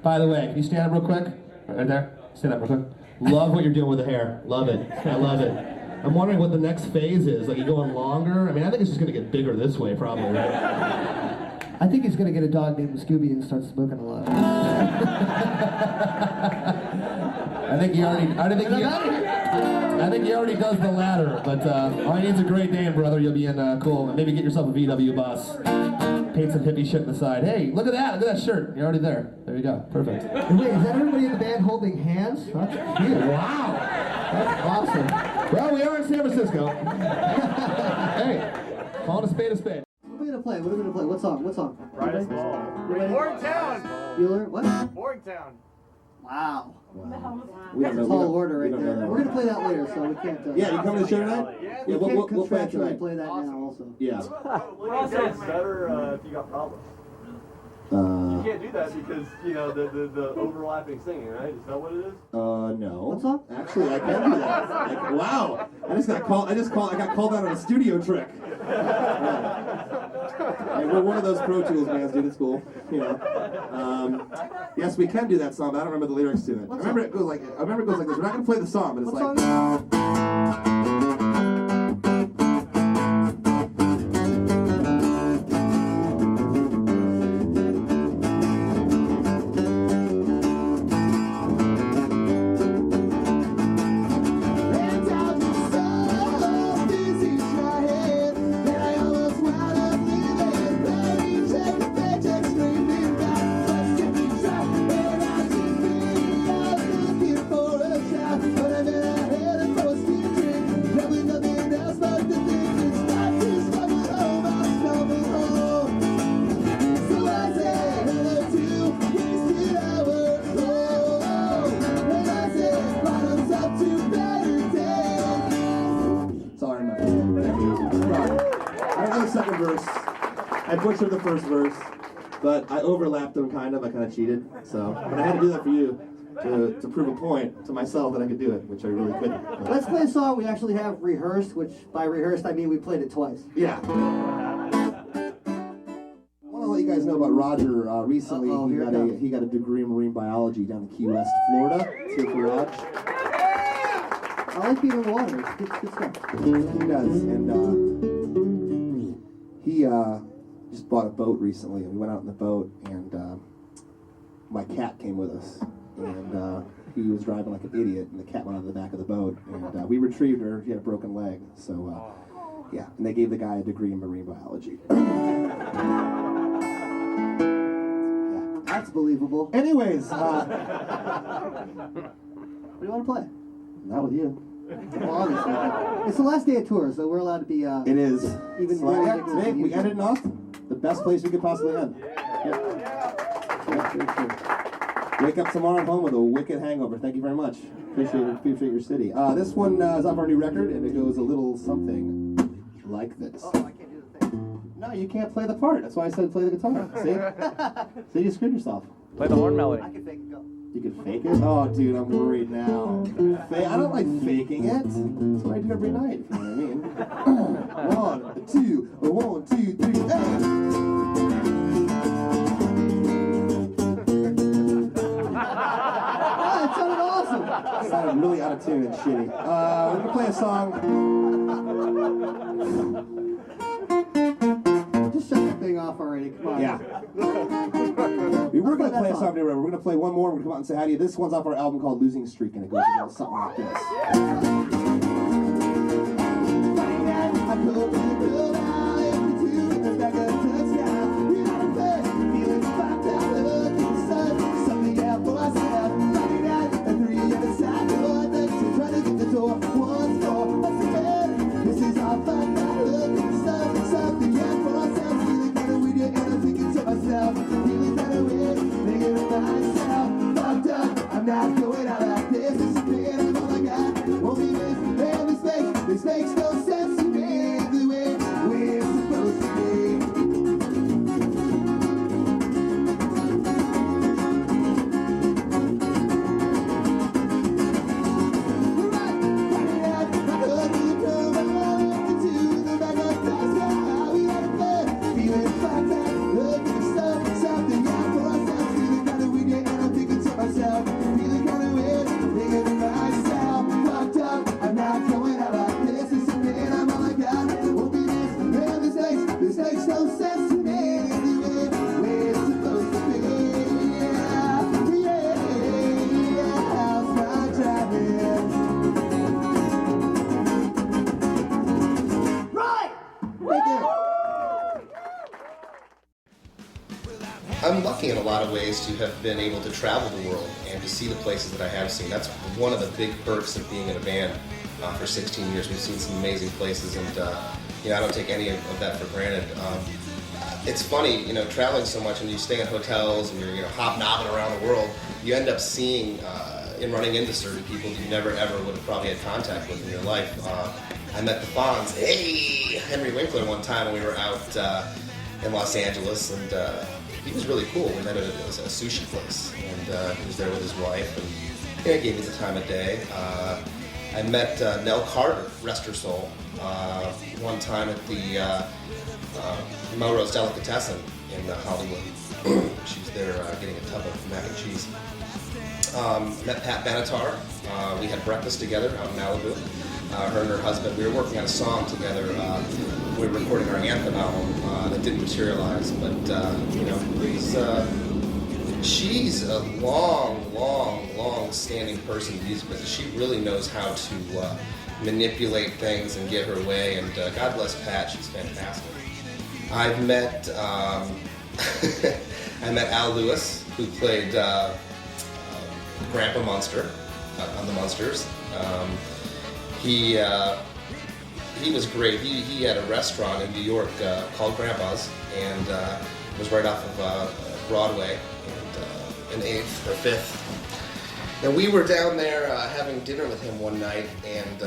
By the way, can you stand up real quick? Right there. Stand up real quick. Love what you're doing with the hair. Love it. I love it. I'm wondering what the next phase is. Like, you going longer? I mean, I think it's just going to get bigger this way, probably, right? I think he's going to get a dog named Scooby and start smoking a lot. I think he already does the latter, but all he needs is a great name, brother. You'll be in cool. Maybe get yourself a VW bus. Paint some hippie shit on the side. Hey, look at that. Look at that shirt. You're already there. There you go. Perfect. Wait, is that everybody in the band holding hands? That's cute. Wow. That's awesome. Well, we are in San Francisco. Hey, calling a spade a spade. What are we going to play? What are we going to play? What song? What song? Brightest Ball. Borgtown. Bueller? What? Borgtown. Wow. That's a tall order right there. We're going to play that later, so we can't... Yeah, you coming to the show tonight? Yeah, we'll play it contractually tonight. play that now also. Yeah. It's better if you got problems. You can't do that because, the overlapping singing, right? Is that what it is? No. What's up? Actually, I can do that. Wow. I got called out on a studio trick. And we're one of those Pro Tools bands, dude. It's cool. You know. Yes, we can do that song, but I don't remember the lyrics to it. I remember it goes like this. We're not gonna play the song, but it's like. I butchered the first verse, but I overlapped them kind of. I kind of cheated. So, but I had to do that for you to prove a point to myself that I could do it, which I really couldn't. But. Let's play a song we actually have rehearsed, which by rehearsed I mean we played it twice. Yeah. I want to let you guys know about Roger. Recently, he got a degree in marine biology down in Key West, Florida. It's here for Raj. I like being in the water. It's good stuff. He does, and he just bought a boat recently, and we went out in the boat, and my cat came with us, and he was driving like an idiot, and the cat went on the back of the boat, and we retrieved her. She had a broken leg, so yeah, and they gave the guy a degree in marine biology. Yeah, that's believable. Anyways, what do you want to play? Not with you. Well, obviously. It's the last day of tour, so we're allowed to be. It is. Even so, more yeah, ridiculous today than we usual. ended off the best place we could possibly end. Yeah, wake up tomorrow at home with a wicked hangover. Thank you very much. Appreciate your city. This one is off our new record, and it goes a little something like this. Oh, I can't do the thing. No, you can't play the part. That's why I said play the guitar. See? So you screwed yourself. Play the horn melody. I can fake it. Go. You can fake it? Oh, dude, I'm worried now. I don't like faking it. That's what I do every night, if you know what I mean. 1, 2, 1, 2, 3, hey! Oh, it sounded awesome. It sounded really out of tune and shitty. We're going to play a song. Just shut that thing off already. Come on. Yeah. We were going to play a song. We're going to play one more. We're going to come out and say hi to you. This one's off our album called Losing Streak, and it goes a little something like this. I'm not going out like this. It's a pain, I'm all I got. Won't be this, and this makes no sense to me. The way we're supposed to be. I'm lucky in a lot of ways to have been able to travel the world and to see the places that I have seen. That's one of the big perks of being in a band for 16 years. We've seen some amazing places, and I don't take any of that for granted. It's funny, traveling so much, and you stay in hotels and you're hobnobbing around the world, you end up seeing and running into certain people you never ever would have probably had contact with in your life. I met the Fonz, Henry Winkler one time when we were out in Los Angeles, and he was really cool. We met at a sushi place, and he was there with his wife, and he gave me the time of day. I met Nell Carter, rest her soul, one time at the Melrose Delicatessen in Hollywood. She was there getting a tub of mac and cheese. Met Pat Benatar. We had breakfast together out in Malibu. Her and her husband, we were working on a song together. We were recording our anthem album that didn't materialize, but you know, she's a long-standing person in music business. She really knows how to manipulate things and get her way, and God bless Pat, she's fantastic. I've met I met Al Lewis, who played Grandpa Munster on the Munsters. He was great. He had a restaurant in New York called Grandpa's, and was right off of Broadway and 8th or 5th. And we were down there having dinner with him one night, and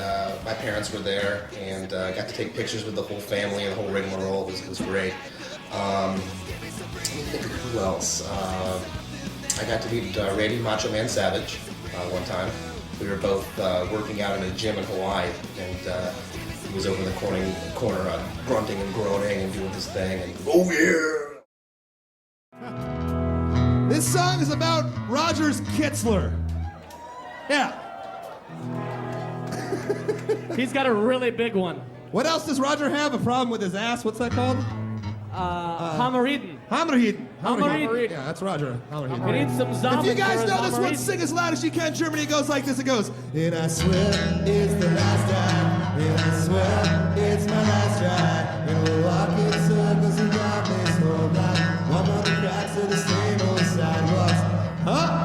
my parents were there, and got to take pictures with the whole family and the whole rigmarole. It was great. Let me think of who else. I got to meet Randy Macho Man Savage one time. We were both working out in a gym in Hawaii, and he was over in the corner grunting and groaning and doing his thing, and oh yeah! This song is about Roger's Kitzler. Yeah. He's got a really big one. What else does Roger have? A problem with his ass? What's that called? Hamariden. Hamariden. Yeah, that's Roger. Hamariden. We need some zombies. If you guys know this one, sing as loud as you can. Germany goes like this. It goes. And I swear it's the last time. And I swear it's my last try. And we'll walk in circles around this whole block. Walk on the cracks of the same old sidewalks. Huh?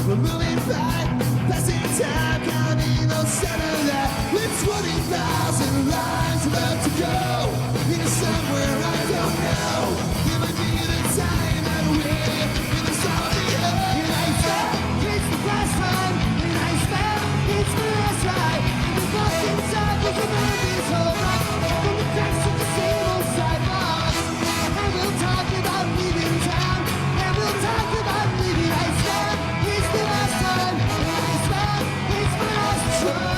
We're moving by, passing time, counting on satellite. With 20,000 lines left to go, into somewhere I don't know. Give me the time and we're in the zombie. And I swear it's the last time. And I swear it's the last ride. And the bus inside will come out this whole ride. From the cracks of the same old sidewalks. And we'll talk about leaving town. And we'll talk about leaving. I swear it's the last time. And I swear it's the last try.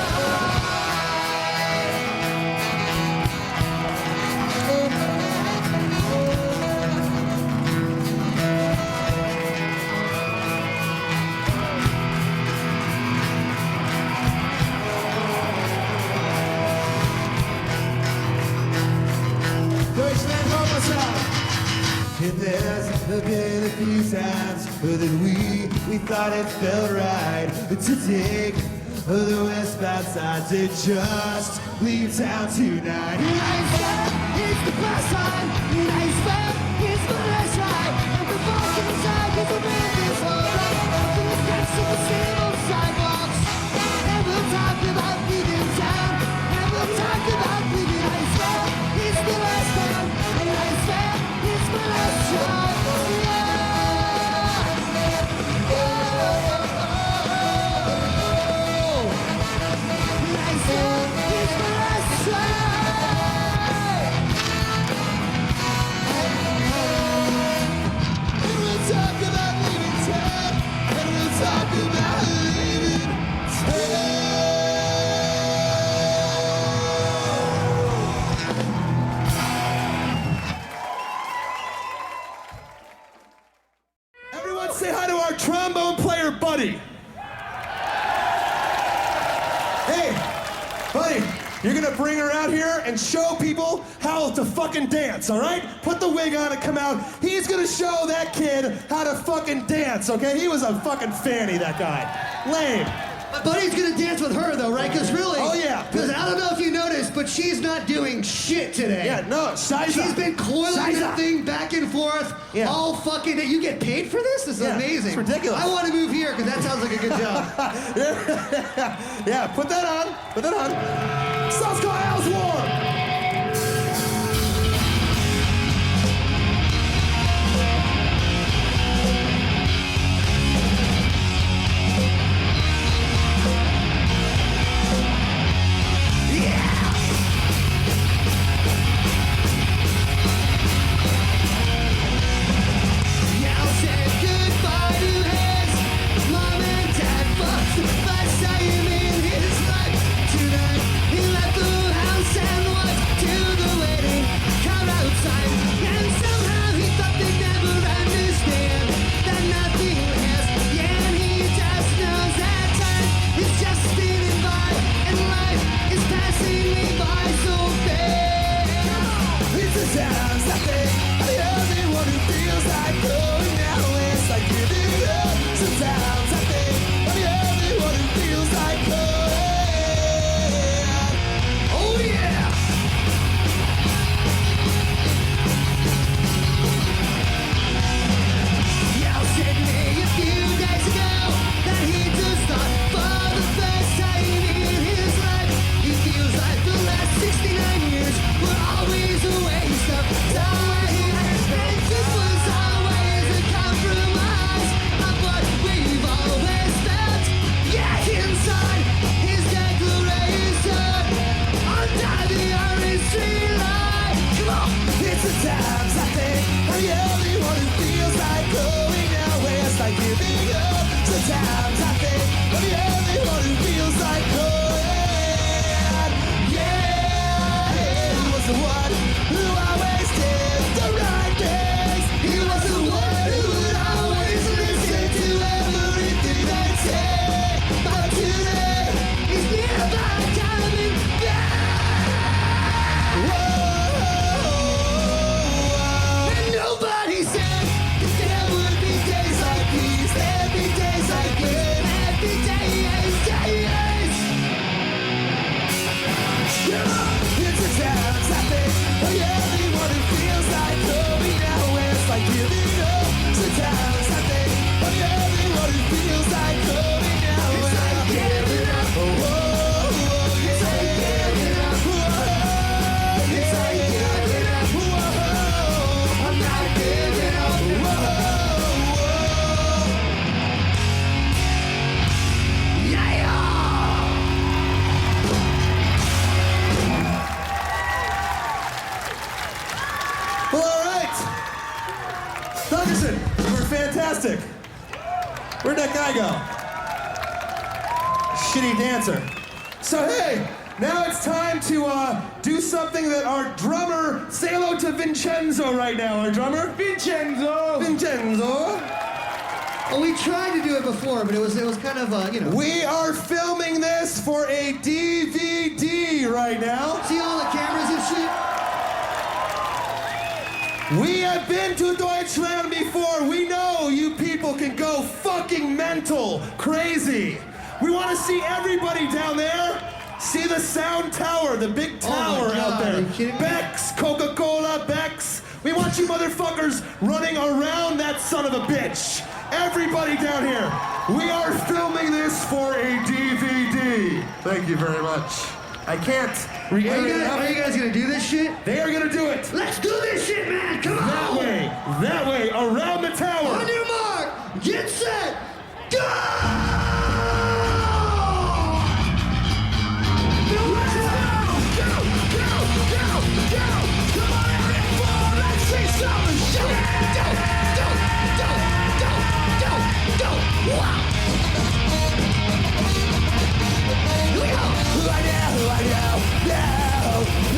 Deutschland, help us out. And there's been a few times that we thought it felt right to take the westbound side to just leave town tonight. And I swear it's the first time. And I swear it's the last time. And the fuck inside is a man this whole life. To the cracks of the same old sidewalks. And we'll talk about leaving town. And we'll talk about leaving. I swear it's the last time. And I swear it's the last time. and show people how to fucking dance, all right? Put the wig on and come out. He's gonna show that kid how to fucking dance, okay? He was a fucking fanny, that guy. Lame. My buddy's gonna dance with her though, right? Because really, oh yeah. Because I don't know if you noticed, but she's not doing shit today. Yeah, no, Shiza. She's been coiling Shiza. the thing back and forth all fucking day. You get paid for this? This is amazing. It's ridiculous. I want to move here because that sounds like a good job. Yeah, put that on. Put that on. Song's called Al's War. Fantastic. Where'd that guy go? Shitty dancer. So hey, now it's time to do something that our drummer, say hello to Vincenzo right now, our drummer. Vincenzo! Vincenzo! Well, we tried to do it before, but it was kind of, you know. We are filming this for a DVD right now. See all the cameras and shit? We have been to Deutschland before. We know you people can go fucking mental, crazy. We want to see everybody down there. See the sound tower, the big tower out there. Beck's, Coca-Cola, Beck's. We want you motherfuckers running around that son of a bitch. Everybody down here. We are filming this for a DVD. Thank you very much. I can't reiterate enough. Are you guys gonna do this shit? They are gonna do it. Let's do this shit, man! Come on! That way, around the tower. On your mark, get set, go!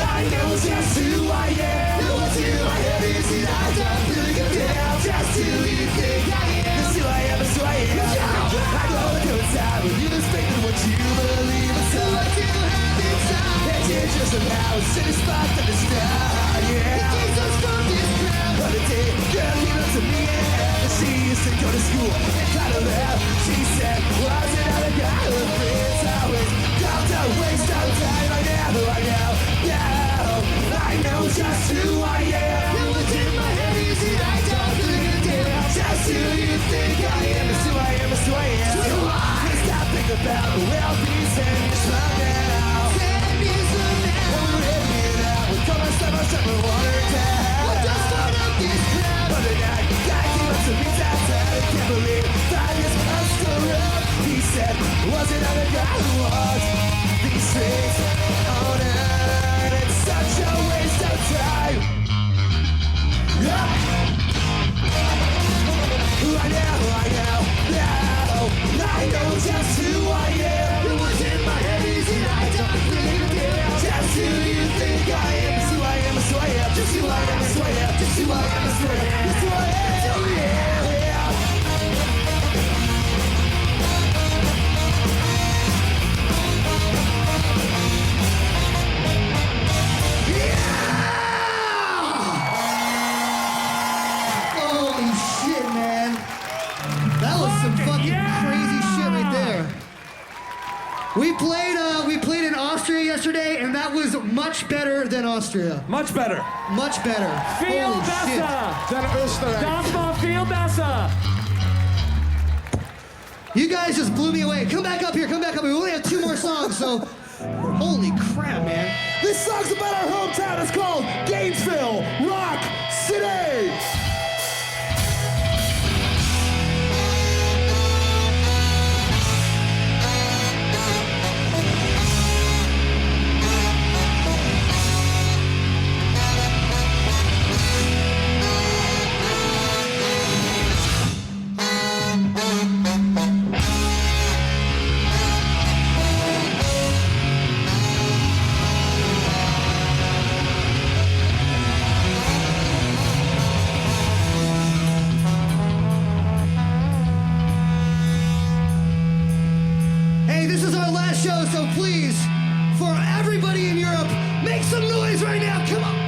I know just who I am. somehow a city spot to the star, yeah. It takes us from this crowd. On a day, girl came up to me and she used to go to school and kind of laugh. She said, was it not a guy with friends? Always don't waste no time. I know just who I am. And what's in my head is that I don't think a damn. Just who you think I am. It's who I am, it's who I am. So I stop thinking about the world these 10 years from now. 10 years from now. And we're hitting it out. We come and step and water down. We'll just start up this crowd. But the night, guy came up to me downtown. I can't believe 5 years I'm still up. He said, was it other guy who was these streets on earth? It's such a waste of time. Yeah. I know just who I am. And what's in my head is that I don't think a damn. Just who you think I am. It's who I am, it's who I am. Just who I am, it's who I am. Just who I am, it's who I am. It's who I am, yeah. Holy shit, man. That was some fucking crazy shit right there. We played in Austria yesterday, and that was much better than Austria. Much better. Much better. Viel Holy besser. shit. Das war viel besser. You guys just blew me away. Come back up here. We only have 2 more songs, so holy crap, man. This song's about our hometown. It's called Gainesville Rock City. Hey, this is our last show, so please, for everybody in Europe, make some noise right now. Come on.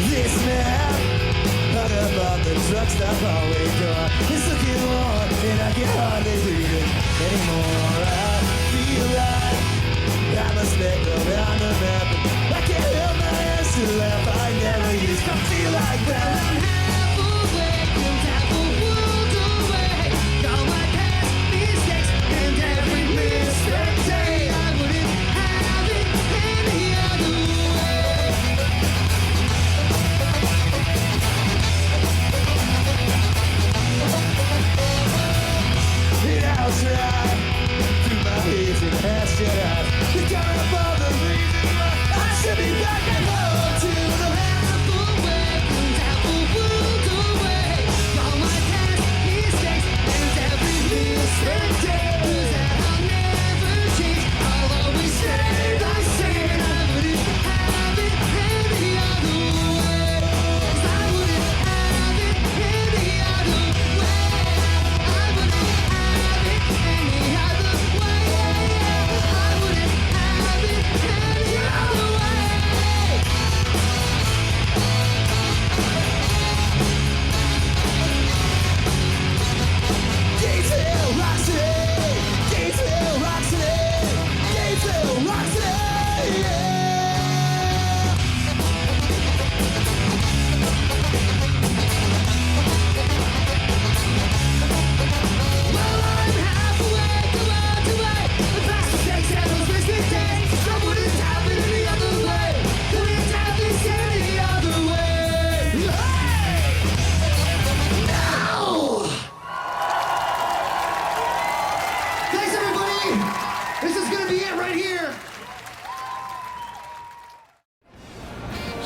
This man, out about the truck stop hallway door, is looking on, and I can hardly breathe it anymore. I feel like I must let go down the map. I can't help my hands to laugh. I never used to feel like that. I'm half awake and half a world away. All my past mistakes and every mistake day. I wouldn't have it any other way.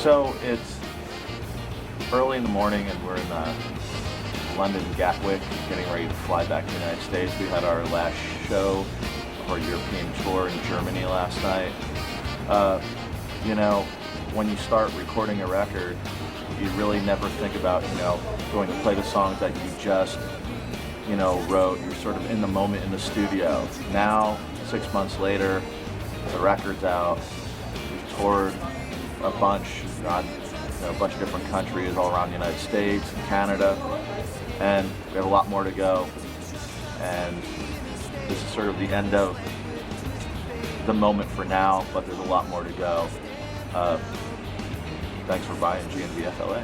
So it's early in the morning and we're in London, Gatwick, getting ready to fly back to the United States. We had our last show of our European tour in Germany last night. You know, when you start recording a record, you really never think about, you know, going to play the songs that you just, you know, wrote. You're sort of in the moment in the studio. Now, 6 months later, the record's out. We've toured a bunch, gone, you know, a bunch of different countries all around the United States and Canada, and we have a lot more to go. And this is sort of the end of the moment for now, but there's a lot more to go. Thanks for buying GNB FLA.